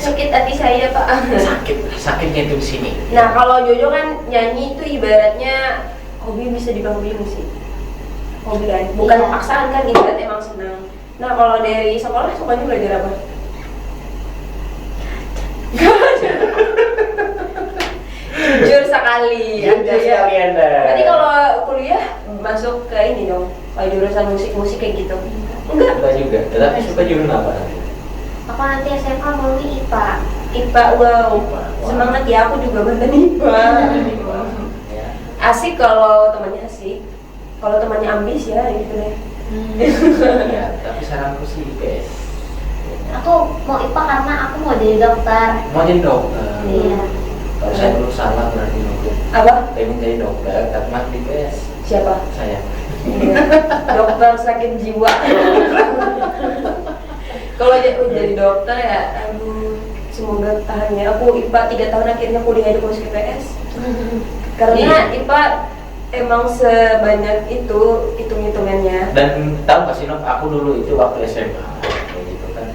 Sakit hati saya pak. Sakitnya itu di sini. Nah kalau Jojo kan nyanyi itu ibaratnya hobi bisa dibilang sih. Hobi kan, bukan Iya. paksaan kan, ibarat emang senang. Nah kalau dari sekolah sukanya belajar apa? Jujur sekali. Jujur sekali Anda. Berarti kalau kuliah masuk ke ini dong, kayak jurusan musik kayak gitu? Enggak. Enggak juga. Tetapi suka jurusan apa nanti? Aku nanti SMA mau IPA. IPA, wow. IPA. Semangat ya, aku juga mantan IPA. Ya. Asik kalau temannya asik. Kalau temannya ambis ya gitu deh. Iya, tapi saranku sih IPS. Aku mau IPA karena aku mau jadi dokter. Mau jadi dokter. Iya. Kalau saya dulu salah berarti mungkin. Apa? Pengen jadi dokter, karena IPS. Siapa? Saya. Iya. Dokter sakit jiwa. Kalau jadi dokter ya, aduh, semoga tahan ya. Aku IPA 3 tahun akhirnya kuliah di Polisi IPS. Karena Iya. IPA emang sebanyak itu hitung-hitungannya. Dan tahu nggak sih Nok, aku dulu itu waktu SMA kayak gitu kan.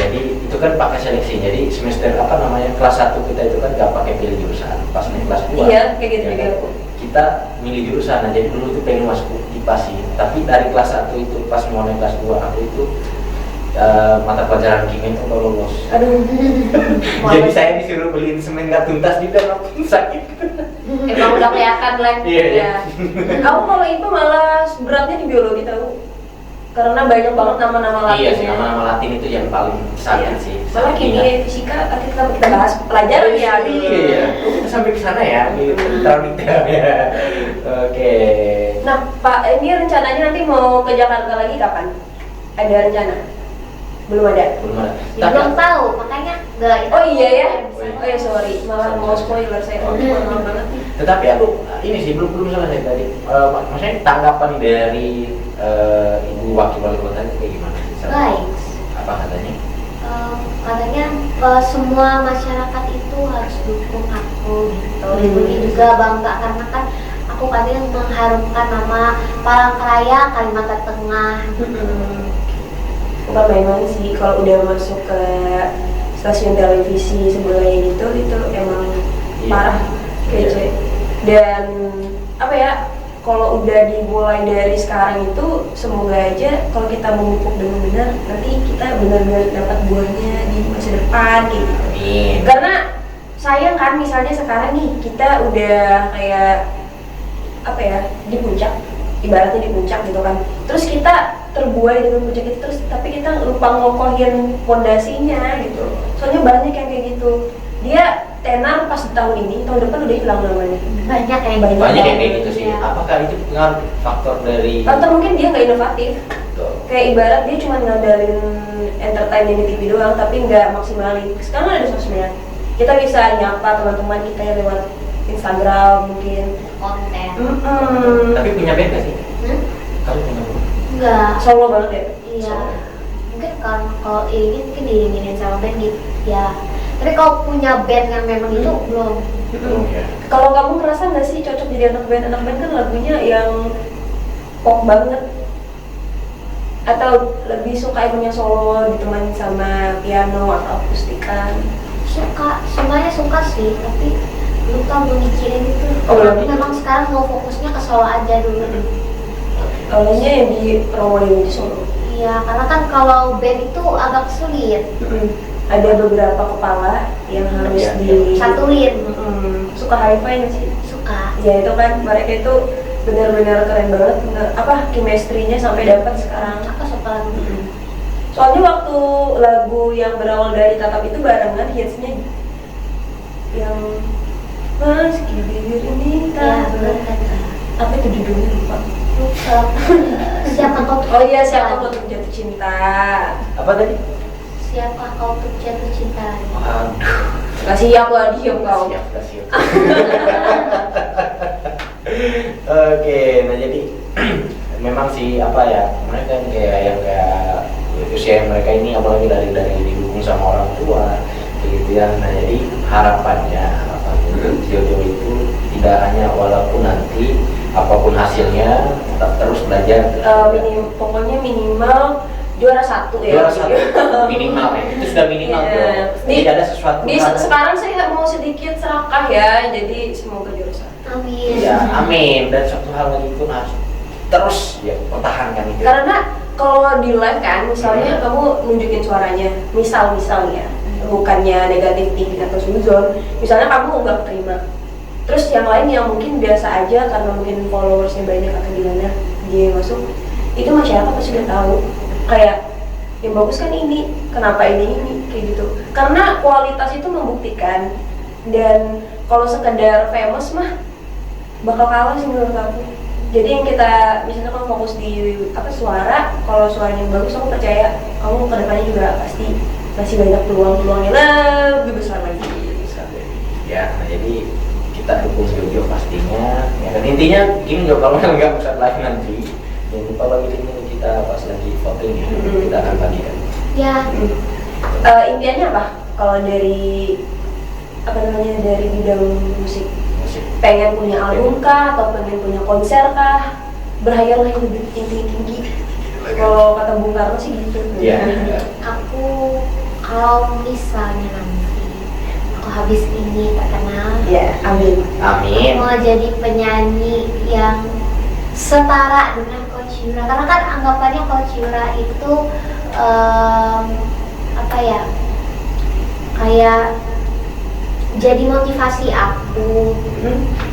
Jadi itu kan pakai seleksi. Jadi semester apa namanya kelas 1 kita itu kan nggak pakai pilih jurusan. Pas naik kelas 2. Iya, kayak gitu ya juga kan, aku. kita milih jurusan. Nah, jadi dulu tuh pengen masuk IPA sih. Tapi dari kelas 1 itu pas mau naik kelas 2 aku itu mata pelajaran kimia itu nggak lolos. Aduh. Jadi saya disuruh beliin semen nggak tuntas juga, Nok. Sakit. Emang udah kelihatan like. Iya, iya. Aku kalau IPA malah beratnya di biologi tahu. Karena banyak banget nama-nama latinnya. Iya sih, nama-nama Latin itu yang paling sakit Iya. sih. Malah Sakit kimia, ingat. fisika, nanti kita bahas pelajaran ya. Iya, kita sampai ke sana ya, gitu. Terlalu detail ya. Oke. Nah, Pak, ini rencananya nanti mau ke Jakarta lagi kapan? Ada rencana? Belum ada. Belum ada. Ya, belum tahu, makanya nggak itu. Oh iya ya. Oh ya sorry, malah mau spoiler saya. Oh, maaf banget nih. Tetapi aku ini sih belum selesai tadi. Maksudnya tanggapan dari ibu wakil wali kota itu kayak gimana sih? Baik. Apa katanya? Katanya semua masyarakat itu harus dukung aku gitu. Ibunya Hmm. juga bangga karena kan aku kadang mengharumkan nama Palangkaraya Kalimantan Tengah. Bukan main-main sih, kalau udah masuk ke stasiun televisi sebelahnya gitu, itu emang Iya. parah, kece. Dan apa ya, kalau udah dimulai dari sekarang itu, semoga aja kalau kita memupuk dengan benar, nanti kita benar-benar dapat buahnya di masa depan kayak gitu. Amin. Karena sayang kan misalnya sekarang nih kita udah kayak apa ya, di puncak, ibaratnya di puncak gitu kan. Terus kita terbuai dengan puncak itu terus, tapi kita lupa ngokohin fondasinya gitu. Soalnya banyak yang kayak gitu. Dia tenar pas di tahun ini, tahun depan udah hilang namanya. Banyak yang Banyak. Banyak yang kayak gitu sih. Iya. Apakah itu pengaruh faktor dari Atau mungkin dia nggak inovatif. Tuh. kayak ibarat dia cuma ngandalin entertainment di TV doang tapi nggak maksimalin. Sekarang ada sosmed, kita bisa nyapa teman-teman kita yang lewat Instagram mungkin. Konten. Tapi punya band gak sih? Kamu punya band? Enggak. Solo banget ya. Iya. Mungkin karena kalau ini mungkin diiringin sama band gitu ya. Tapi kalau punya band yang memang itu belum. Oh, ya. Kalau kamu ngerasa nggak sih cocok jadi anak band? Anak band kan lagunya yang pop banget. Atau lebih suka emangnya solo ditemani sama piano atau akustikan? Suka, semuanya suka sih, tapi belum tahu belum mikirin itu. Oh, belum. Tapi memang sekarang mau fokusnya ke solo aja dulu. Awalnya yang di promoin itu solo. Iya, karena kan kalau band itu agak sulit. Ada beberapa kepala yang harus Iya, Satuin. Suka hi-fi nggak sih? Suka. Ya itu kan mereka itu benar-benar keren banget, chemistry-nya sampai dapat sekarang. Aku suka lagu. Soalnya waktu lagu yang berawal dari Tatap itu barengan hitsnya yang meski bibir minta apa itu judulnya lupa. Siapa kau? Oh iya, siapa untuk jatuh cinta. Apa tadi? Siapa kau untuk jatuh cinta? Aduh. Gak siap lah dia kau. Siap, gak siap. Oke, nah jadi memang sih apa ya, mereka kan kayak yang kayak usia mereka ini apalagi dari didukung sama orang tua begitu ya. Nah jadi harapannya Jojo itu tidak hanya walaupun nanti apapun hasilnya tetap terus belajar. Pokoknya minimal juara satu ya. Juara satu minimal ya, itu sudah minimal Yeah. bro. Tidak ada sesuatu. Sekarang saya mau sedikit serakah ya, jadi semoga juara satu. Amin. Ya, amin. Dan satu hal lagi pun harus terus ya pertahankan itu. Karena kalau di live kan, misalnya kamu nunjukin suaranya, misal ya, bukannya negatif tinggi atau suzon, misalnya kamu nggak terima, terus yang lain yang mungkin biasa aja karena mungkin followersnya banyak atau gimana dia masuk, itu masyarakat pasti udah tahu kayak yang bagus kan ini, kenapa ini kayak gitu. Karena kualitas itu membuktikan, dan kalau sekedar famous mah bakal kalah sih menurut aku. Jadi yang kita misalnya kamu fokus di suara, kalau suaranya bagus aku percaya kamu kedepannya juga pasti masih banyak peluang-peluang yang lebih besar lagi. Ya, nah jadi kita dukung Jojo pastinya. Ya kan intinya gini Jo, kalau nggak bisa live nanti, jangan lupa lagi ini kita pas lagi voting ya, kita akan bagikan. Ya. Impiannya apa? Kalau dari dari bidang musik? Pengen punya album kah, atau pengen punya konser kah, berhayal yang lebih tinggi. Kalau kata Bung Karno sih gitu. Iya. Aku kalau misalnya nanti aku habis ini terkenal, Ya, amin. Amin. mau jadi penyanyi yang setara dengan Coach Yura, karena kan anggapannya Coach Yura itu apa ya, kayak jadi motivasi aku.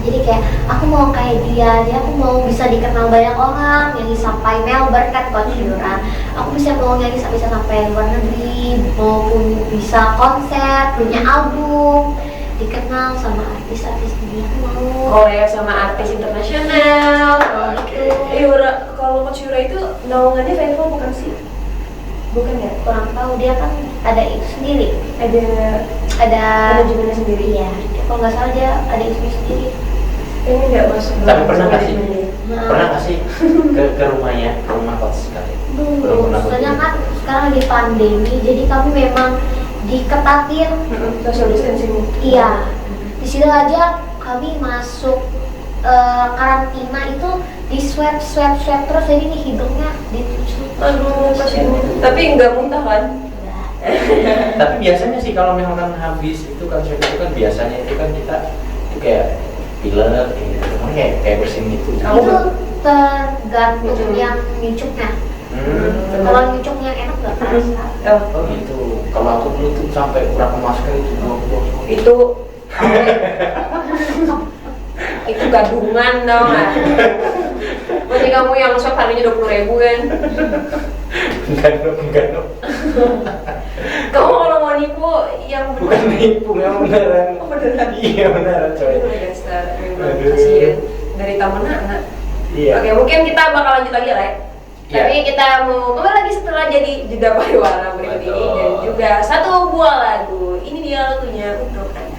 Jadi kayak aku mau kayak dia aku mau bisa dikenal banyak orang, nyanyi sampai Melbourne kan Coach Yura. Aku mau nyanyi bisa sampai luar negeri, maupun bisa konser, punya album, dikenal sama artis-artis dunia. Aku mau. Oh ya, sama artis internasional. Yura, kalau Coach Yura itu naungannya Venvo bukan sih? Bukan ya? Kurang tahu, dia kan ada itu sendiri, ada manajemennya sendiri. Iya, kalau nggak salah dia ada itu sendiri. Ini nggak masuk. Tapi pernah nggak sih? Nah, Pernah nggak sih ke rumahnya, ke rumah Coach sekali? Belum dulu, pernah soalnya kunjungi. kan sekarang lagi pandemi, jadi kami memang diketatin. Social distancing. Iya, di situ aja kami masuk karantina itu di swab terus, jadi nih hidungnya ditusuk. Aduh, kasihan. Tapi nggak muntah kan? Tapi biasanya sih kalau misalkan habis itu kan swab itu kan biasanya itu kan kita itu kayak pilek gitu, kayak bersin gitu. Itu tergantung yang nyucuknya. Kalau nyucuk yang enak nggak kerasa. Oh gitu. Kalau aku dulu tuh sampai berapa masker itu buang-buang. Itu itu gadungan dong kan. Berarti kamu yang swab harganya 20.000 kan? Enggak dong. Kamu kalau mau nipu yang Bukan nipu, memang beneran. Oh, beneran? Iya beneran coy. Itu dasar memang Aduh. kasihan dari taman anak. Iya. Oke, mungkin kita bakal lanjut lagi, Rek. Tapi kita mau kembali lagi setelah jadi jeda pariwara berikut ini Betul. dan juga satu buah lagu. Ini dia lagunya untuk Anda.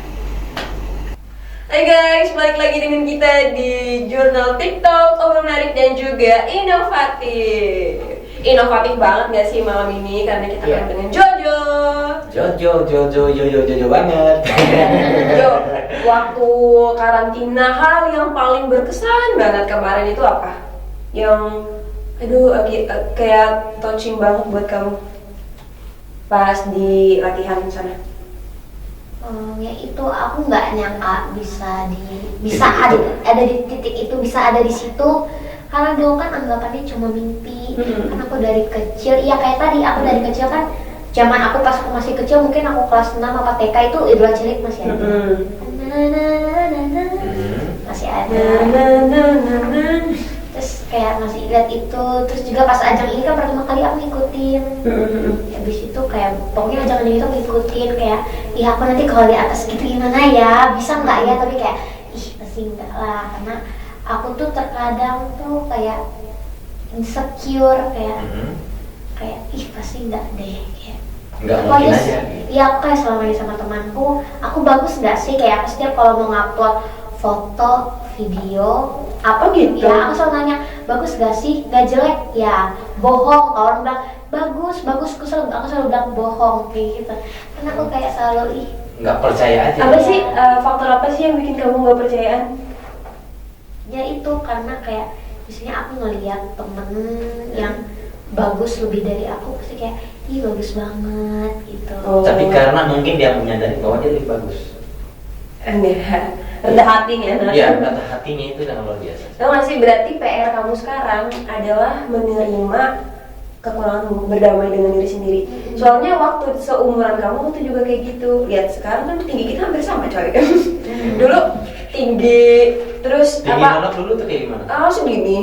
Hai guys, balik lagi dengan kita di Jurnal TikTok, obrolan menarik dan juga inovatif. Inovatif banget gak sih malam ini karena kita Iya. akan dengan Jojo. Jojo banget. Jo, waktu karantina hal yang paling berkesan banget kemarin itu apa? Yang kayak touching banget buat kamu pas di latihan sana. Ya itu aku nggak nyangka bisa Titik itu. ada di titik itu, bisa ada di situ. Karena dulu kan anggapannya cuma mimpi. Kan aku dari kecil, iya kayak tadi aku dari kecil kan, zaman aku pas aku masih kecil mungkin aku kelas 6 apa TK itu idola cilik masih ada. Masih ada. Terus kayak masih lihat itu, terus juga pas ajang ini kan pertama kali aku ngikutin. Habis itu kayak pokoknya ajang ini tuh ngikutin kayak, ih aku nanti kalau di atas gitu gimana ya, bisa nggak ya, tapi kayak ih pasti enggak lah, karena aku tuh terkadang tuh kayak insecure kayak ih pasti enggak deh kayak. Nggak Aku mungkin aja- aja. Iya aku kayak selama ini sama temanku, aku bagus nggak sih kayak aku setiap kalau mau ngupload foto, video, Apa gitu? ya aku selalu nanya bagus gak sih, gak jelek ya, bohong. Kalau orang bilang bagus aku selalu bilang bohong kayak gitu, karena aku kayak selalu ih Nggak percaya aja. Apa sih faktor apa sih yang bikin kamu nggak percayaan? ya itu karena kayak misalnya aku ngeliat temen yang bagus lebih dari aku pasti kayak ih bagus banget gitu. Tapi karena mungkin dia menyadari bahwa dia lebih bagus. Enggak, rendah hatinya. Iya, kata hatinya itu dengan luar biasa. Tahu nggak sih, berarti PR kamu sekarang adalah menerima kekuranganmu, berdamai dengan diri sendiri. Soalnya waktu seumuran kamu tuh juga kayak gitu. Lihat sekarang kan tinggi kita hampir sama coy. Dulu tinggi, terus Tinggi apa? anak dulu tuh kayak gimana? Segini.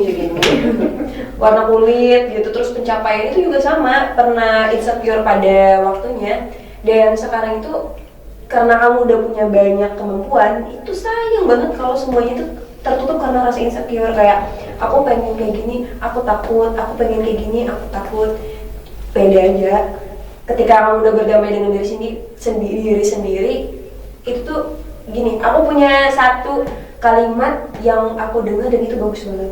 Warna kulit gitu, terus pencapaian itu juga sama. Pernah insecure pada waktunya. Dan sekarang itu karena kamu udah punya banyak kemampuan, itu sayang banget kalau semuanya itu tertutup karena rasa insecure. Kayak aku pengen kayak gini, aku takut, aku pengen kayak gini, aku takut. Pede aja. Ketika kamu udah berdamai dengan diri sendiri, itu tuh gini, aku punya satu kalimat yang aku dengar dan itu bagus banget.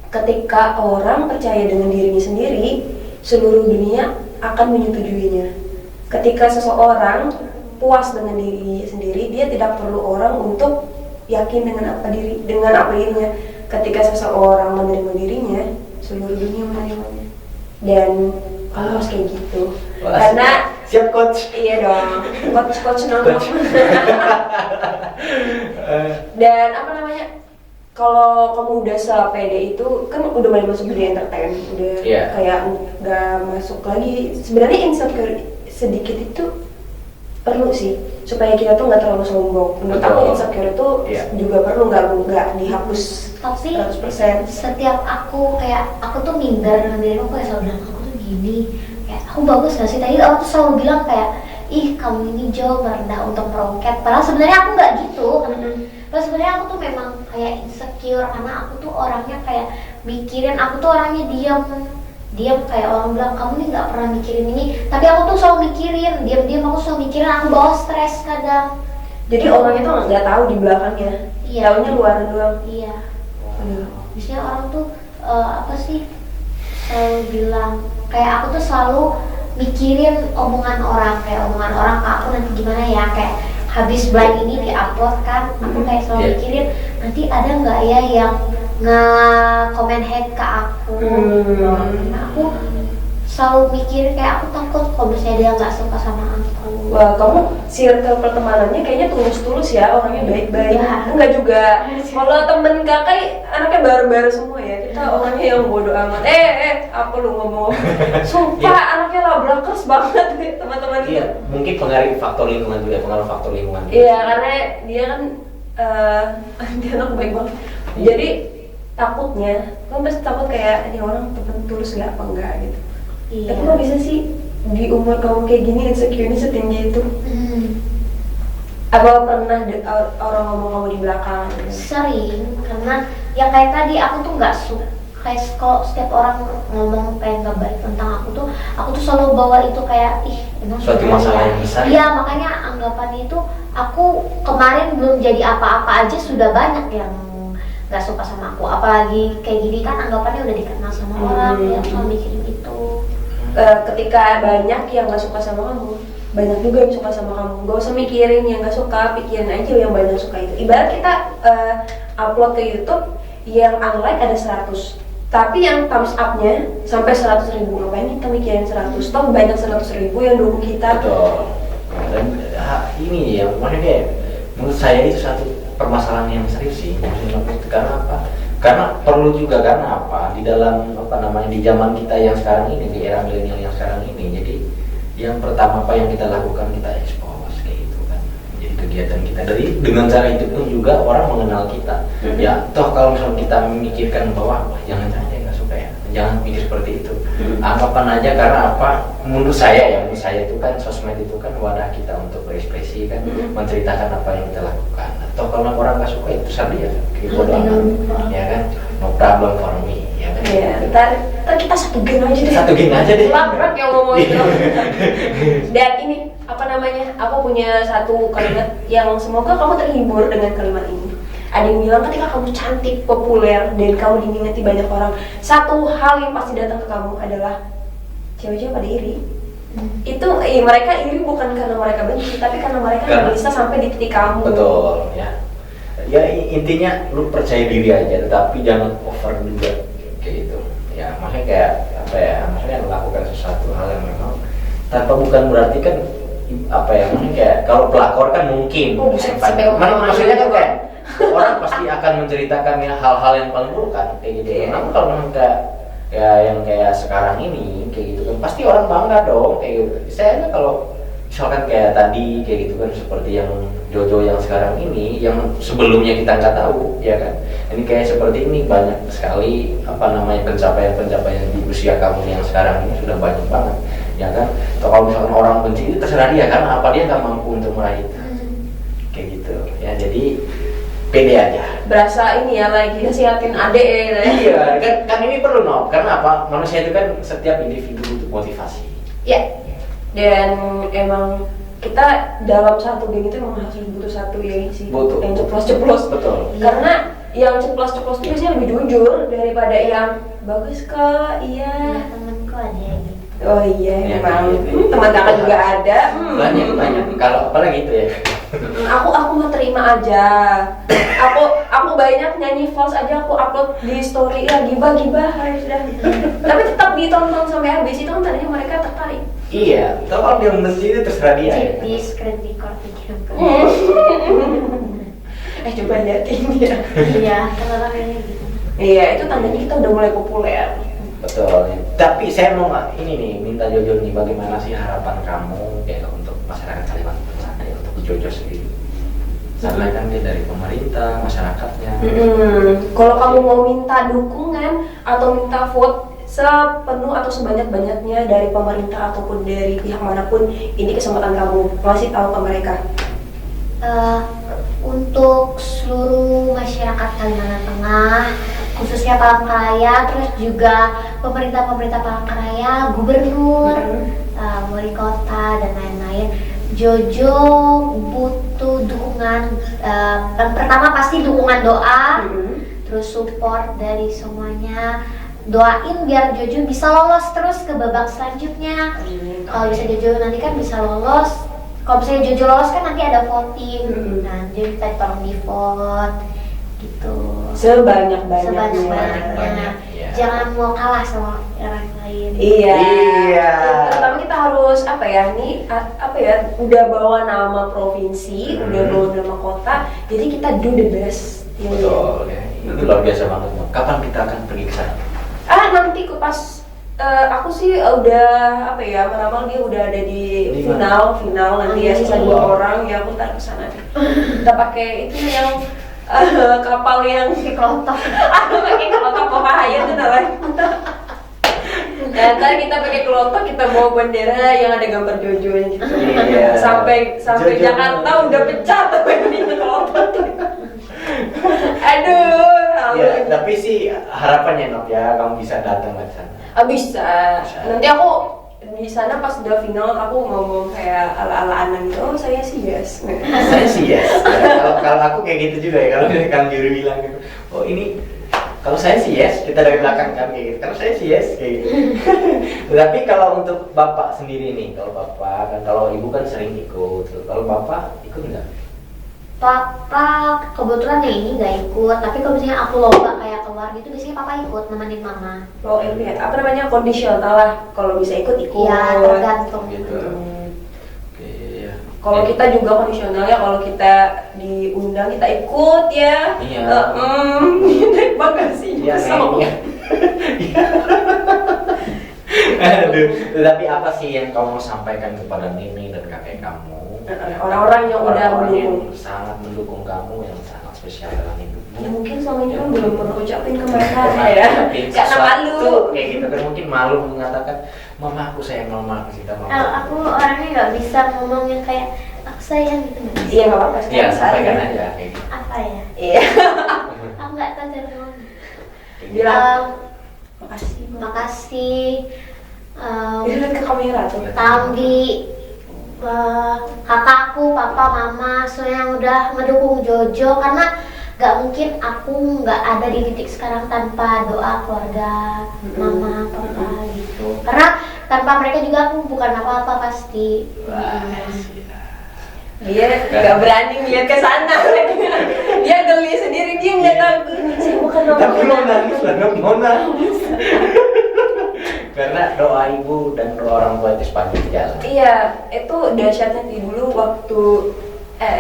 Ketika orang percaya dengan dirinya sendiri, seluruh dunia akan menyetujuinya. Ketika seseorang puas dengan dirinya sendiri, dia tidak perlu orang untuk yakin dengan apa dirinya. Ketika seseorang menerima dirinya, seluruh dunia menerimanya. Dan kamu harus kayak gitu. Wah, Karena siap coach. iya dong, coach nongkrong. Coach. Dan apa namanya? Kalau kamu udah sepede itu kan udah mulai masuk dunia entertain, udah Iya. kayak nggak masuk lagi. Sebenarnya insecure sedikit itu perlu sih supaya kita tuh nggak terlalu sombong. Menurut aku Betul. insecure itu Iya. juga perlu, nggak dihapus Tapi 100%. setiap aku tuh minder dengan diri aku, kayak selalu bilang aku tuh gini, kayak aku bagus gak sih, tadi aku tuh selalu bilang kayak ih kamu ini jauh merendah untuk meroket, padahal sebenarnya aku nggak gitu. Padahal sebenarnya aku tuh memang kayak insecure karena aku tuh orangnya kayak mikirin, aku tuh orangnya diam kayak orang bilang kamu nih nggak pernah mikirin ini, tapi aku tuh selalu mikirin, diam aku selalu mikirin, aku bawa stres kadang. Jadi orang itu nggak tahu di belakangnya, Iya. taunya luaran doang. Iya. Misalnya orang tuh apa sih selalu bilang kayak aku tuh selalu mikirin omongan orang ke aku nanti gimana ya, kayak habis blind ini diupload kan, aku kayak selalu Iya. mikirin nanti ada nggak ya yang nge-comment hate ke aku. Karena aku selalu mikir kayak aku takut kalau misalnya dia nggak suka sama aku. Wah, kamu circle pertemanannya kayaknya tulus-tulus ya, orangnya baik-baik. Iya. Enggak juga. Kalau temen kakak anaknya baru-baru semua ya. Kita orangnya yang bodoh amat. Apa lu ngomong? Sumpah anaknya lablakers banget nih teman-teman. Iya, mungkin pengaruh faktor lingkungan juga, pengaruh faktor lingkungan. Iya, karena dia kan dia anak baik banget. Jadi takutnya, kan pasti takut kayak ini orang temen tulus nggak apa enggak gitu. Iya. Tapi kok bisa sih di umur kamu kayak gini insecure-nya setinggi itu? Apa pernah orang ngomong kamu di belakang? Sering, karena ya kayak tadi aku tuh nggak suka kayak kalau setiap orang ngomong kayak nggak baik tentang aku tuh selalu bawa itu kayak emang Suatu sebenarnya masalah ya. yang besar. Iya, makanya anggapannya itu aku kemarin belum jadi apa-apa aja sudah banyak yang nggak suka sama aku, apalagi kayak gini kan anggapannya udah dikenal sama orang ya, cuma mikirin itu. Ketika banyak yang nggak suka sama kamu, banyak juga yang suka sama kamu. Gak usah mikirin yang nggak suka, pikirin aja yang banyak suka itu. Ibarat kita upload ke YouTube, yang unlike ada 100, tapi yang thumbs up-nya sampai 100.000. Ngapain kita mikirin 100? Toh banyak 100.000 yang dukung kita. Betul. Dan ini ya, maksudnya menurut saya itu satu permasalahan yang serius sih. Karena apa? Karena perlu juga, karena apa? Di dalam di zaman kita yang sekarang ini, di era milenial yang sekarang ini, jadi yang pertama apa yang kita lakukan, kita expose kayak gitu kan. Jadi kegiatan kita dengan cara itu pun juga orang mengenal kita. Ya toh kalau misalnya kita memikirkan bahwa wah, jangan-jangan dia nggak suka ya, jangan pikir seperti itu. Anggapan aja, karena apa? Menurut saya itu kan sosmed itu kan wadah kita untuk berekspresi kan, menceritakan apa yang kita lakukan. Atau kalau orang nggak suka itu saja ya, kayak bodoh amat, ya kan, no problem for me, ya kan. Iya, ntar kita satu geng aja deh. Satu geng aja deh. Laprak yang ngomong itu. Dan ini aku punya satu kalimat yang semoga kamu terhibur dengan kalimat ini. Ada yang bilang ketika kamu cantik, populer, dan kamu diminati banyak orang, satu hal yang pasti datang ke kamu adalah cewek-cewek pada iri. Itu mereka iri bukan karena mereka benci, tapi karena mereka nggak bisa sampai di titik kamu. Betul ya. Ya intinya lu percaya diri aja, tetapi jangan over juga kayak gitu. Ya maksudnya kayak apa ya? Maksudnya melakukan sesuatu hal yang memang tanpa, bukan berarti kan apa ya? Maksudnya kayak kalau pelakor kan mungkin. Maksudnya kan kayak orang pasti akan menceritakan hal-hal yang paling buruk kan kayak gitu. Namun kalau memang kayak yang kayak sekarang ini kayak gitu kan pasti orang bangga dong kayak gitu. Saya kalau misalkan kayak tadi kayak gitu kan, seperti yang Jojo yang sekarang ini, yang sebelumnya kita nggak tahu ya kan, ini kayak seperti ini banyak sekali pencapaian di usia kamu yang sekarang ini sudah banyak banget ya kan. Atau kalau misalkan orang benci itu terserah dia, karena apa, dia nggak mampu untuk meraih itu kayak gitu ya. Jadi pede aja. Berasa ini ya lagi nasihatin adek ya. Iya, kan ini perlu karena apa? Manusia itu kan setiap individu butuh motivasi. Ya. Dan emang kita dalam satu geng itu emang harus butuh satu yang sih. Butuh. Yang ceplos-ceplos. Betul. Karena yang ceplos-ceplos itu biasanya lebih jujur daripada yang bagus kok, iya. Temenku ada yang gitu. Oh iya, Ya, emang. iya. Teman kakak juga ada. Banyak. Kalau apalagi itu ya. Aku mau terima aja. Aku banyak nyanyi false aja, aku upload di story ya, gibah harus dah. Tapi tetap ditonton sampai habis, itu kan tadinya mereka tertarik. Iya, kalau dia membenci itu terserah dia. Ya. Di screen record video. Coba liatin dia. Iya, kalau orangnya gitu. Iya, itu tandanya kita udah mulai populer. Betul. Tapi saya mau ini nih, minta Jojo nih, bagaimana sih harapan kamu kayak untuk masyarakat Kalimantan sana ya, untuk Jojo sendiri? Karena kan dia dari pemerintah, masyarakatnya. Kalau kamu mau minta dukungan atau minta vote sepenuh atau sebanyak-banyaknya dari pemerintah ataupun dari pihak manapun, ini kesempatan kamu ngasih tahu ke mereka. Untuk seluruh masyarakat Kalimantan Tengah, khususnya Palangkaraya, terus juga pemerintah Palangkaraya, gubernur, wali kota dan lain-lain, Jojo butuh dukungan. Yang pertama pasti dukungan doa, terus support dari semuanya. Doain biar Jojo bisa lolos terus ke babak selanjutnya. Kalau bisa Jojo nanti kan bisa lolos. Kalau misalnya Jojo lolos kan nanti ada voting. Nah, jadi kita tolong di vote gitu. Sebanyak-banyaknya. Ya. Jangan mau kalah sama orang lain. Iya. Pertama kita harus udah bawa nama provinsi, udah bawa nama kota, jadi kita do the best. Betul. Ya. Itu luar biasa banget. Kapan kita akan pergi ke sana? Nanti pas aku sih udah meramal dia udah ada di final nanti ya, sisa 2 orang ya, aku ntar kesana deh. Kita pakai itu yang kapal yang Kelotok. aku pakai kelotok Pohaya tuh namanya. Ntar kita pakai kelotok, kita bawa bendera yang ada gambar Jojo gitu. Iya. Sampai Jojo. Jakarta udah pecah tuh ini kelotok. Aduh. Ya, tapi Tapi sih harapannya Nok ya kamu bisa datang ke sana. Bisa. Nanti aku di sana pas udah final aku ngomong kayak ala-ala anak gitu. Oh saya sih yes. Saya sih yes. Ya, kalau aku kayak gitu juga ya. Kalau Kang Juri bilang gitu. Oh ini kalau saya sih yes, kita dari belakang kan kayak gitu. Kalau saya sih yes kayak gitu. Tapi kalau untuk bapak sendiri nih, kalau bapak kan kalau ibu kan sering ikut. Kalau bapak ikut nggak? Papa kebetulan ya ini nggak ikut, tapi kalau misalnya aku lomba kayak keluar gitu biasanya papa ikut nemenin mama. Oh ini apa namanya kondisional lah. Kalau bisa ikut ikut. Iya, tergantung. Gitu. Oke ya. Kalau kita juga kondisional ya, kalau kita diundang kita ikut ya. Iya. Naik bagasi Iya, pesawat. iya. Aduh, tapi apa sih yang kamu mau sampaikan kepada Nini dan kakek kamu? Orang-orang yang udah Orang-orang yang mendukung. sangat mendukung kamu, yang sangat spesial dalam hidupmu. Ya mungkin selama ini kan belum pernah ucapin ke mereka Pernah ya, ucapin karena sesuatu, malu. kayak gitu kan, mungkin malu mengatakan mama aku sayang mama kita mama. Aku orangnya nggak bisa ngomong yang kayak aku sayang gitu nggak bisa. Iya nggak apa-apa. Iya, sekarang sampaikan saatnya. aja kayak gitu. Apa ya? Iya. Aku nggak tahu cara ngomong. Kayak gitu. Bilang makasih. Makasih. Lihat ke kamera tuh. Tambi, kakakku, papa, mama, semua yang udah mendukung Jojo karena nggak mungkin aku nggak ada di titik sekarang tanpa doa keluarga, mama, papa gitu. Karena tanpa mereka juga aku bukan apa-apa pasti. Wah, Dia nggak berani lihat ke sana. Dia geli sendiri, dia nggak tahu. Saya bukan tapi mau orang. nangis lah, Dok, mau nangis. Karena doa ibu dan doa orang tua itu sepanjang jalan. Iya, itu dahsyatnya di dulu waktu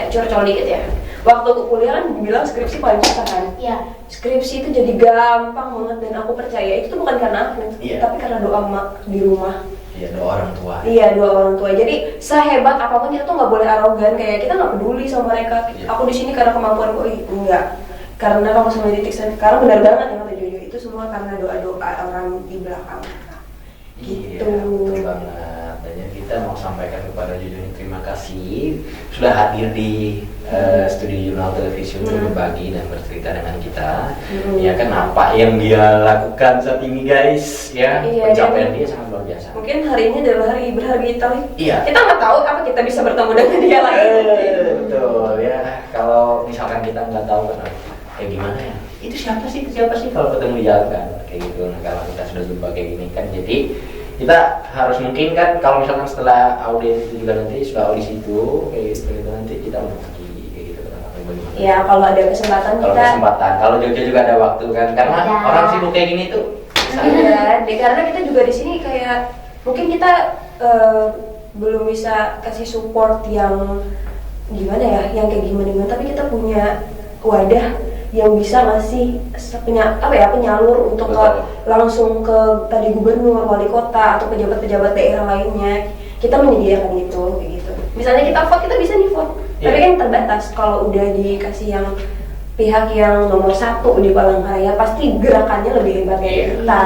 curcol dikit ya. Waktu kuliah kan bilang skripsi paling susah kan. Iya. Skripsi itu jadi gampang banget dan aku percaya itu tuh bukan karena aku, Iya. tapi karena doa emak di rumah. Iya, doa orang tua. Iya, doa orang tua. Jadi sehebat apapun kita tuh nggak boleh arogan kayak kita nggak peduli sama mereka. Iya. Aku di sini karena kemampuan gue, enggak. Karena kamu sama titik sekarang benar banget yang kata Jojo itu semua karena doa-doa orang di belakang. Iya, Gitu. betul banget. Dan yang kita mau sampaikan kepada Jojo ini terima kasih sudah hadir di studio jurnal televisi untuk berbagi dan bercerita dengan kita. Ya kan apa yang dia lakukan saat ini guys, ya Iya, pencapaian dan dia sangat luar biasa. Mungkin hari ini adalah hari berharga kita. Iya. Kita nggak tahu apa kita bisa bertemu dengan dia lagi. Betul ya. Kalau misalkan kita nggak tahu kan kayak gimana ya? Itu siapa sih kalau ketemu di jalan kan kayak gitu. Nah, kalau kita sudah jumpa kayak gini kan, jadi kita harus mungkin kan kalau misalkan setelah audiens itu juga nanti sudah audisi itu kayak gitu nanti kita mau pergi kayak gitu kan atau bagaimana? Ya kalau ada kesempatan Kalau kita. kesempatan, kalau Jogja juga ada waktu kan, karena Ada. orang sibuk kayak gini tuh. Iya, karena kita juga di sini kayak mungkin kita belum bisa kasih support yang gimana ya, yang kayak gimana, tapi kita punya wadah yang bisa ngasih penyalur untuk langsung ke tadi gubernur, wali kota atau pejabat-pejabat daerah lainnya. Kita menyediakan itu kayak gitu. Misalnya kita vote, kita bisa nih vote. Tapi kan terbatas. Kalau udah dikasih yang pihak yang nomor 1 di Palangkaraya pasti gerakannya lebih hebat dari kita.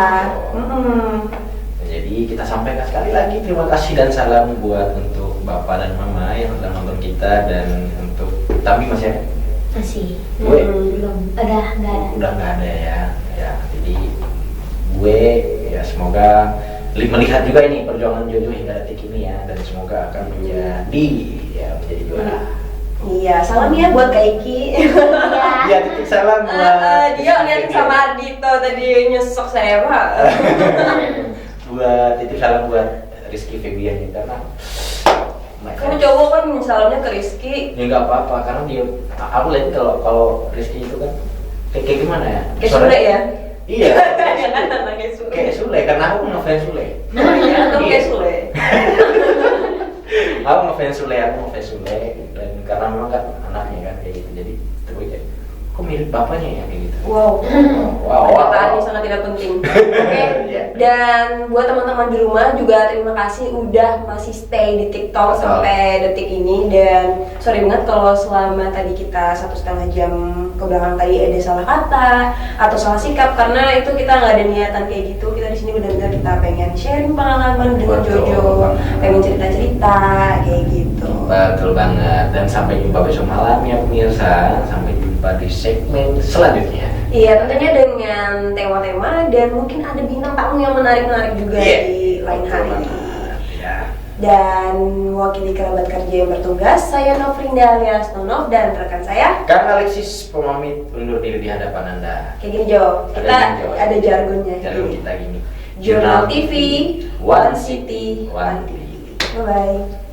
Jadi kita sampaikan sekali lagi terima kasih dan salam buat untuk bapak dan mama yang sudah nonton kita, dan untuk Tami masih ada? Masih. Gue Belum. Udah nggak ada. udah nggak ada ya. Ya jadi gue ya semoga melihat juga ini perjuangan Jojo hingga detik ini ya, dan semoga akan menjadi juara. Iya, salam ya buat Kak Iki. Iya, titik salam buat Dia liatin sama Ardito tadi nyesok saya pak. buat titip salam buat Rizky Febian ya, karena Kamu cowok kan salamnya ke Rizky. ya nggak apa-apa, karena dia aku lihat kalau Rizky itu kan kayak gimana ya? Kayak Sule ya? Iya. Ya kan anaknya Sule. Kayak Sule, karena aku ngefans Sule. Oh iya, kamu kayak Sule. Aku ngefans Sule, dan karena memang kan anaknya kan kayak gitu, jadi terus kayak kok mirip bapaknya ya kayak gitu. Wow. Wow. Perkataannya sangat tidak penting. Oke. Iya. Dan buat teman-teman di rumah juga terima kasih udah masih stay di TikTok sampai detik ini, dan sorry banget kalau selama tadi kita 1,5 jam ke belakang tadi ada salah kata atau salah sikap, karena itu kita nggak ada niatan kayak gitu. Kita di sini benar-benar kita pengen sharing pengalaman dengan Jojo, pengen cerita-cerita kayak gitu. Betul banget, dan sampai jumpa besok malam ya pemirsa, sampai jumpa di segmen selanjutnya. Iya, tentunya dengan tema-tema dan mungkin ada bintang tamu yang menarik-menarik juga di lain hari. Ya. Dan mewakili kerabat kerja yang bertugas, saya Novrinda alias Nonov dan rekan saya Kang Alexis pemamit undur diri di hadapan Anda. kayak gini Jo, kita ada jargonnya. Jargon kita gini. Jurnal TV, One City, One TV. Bye bye.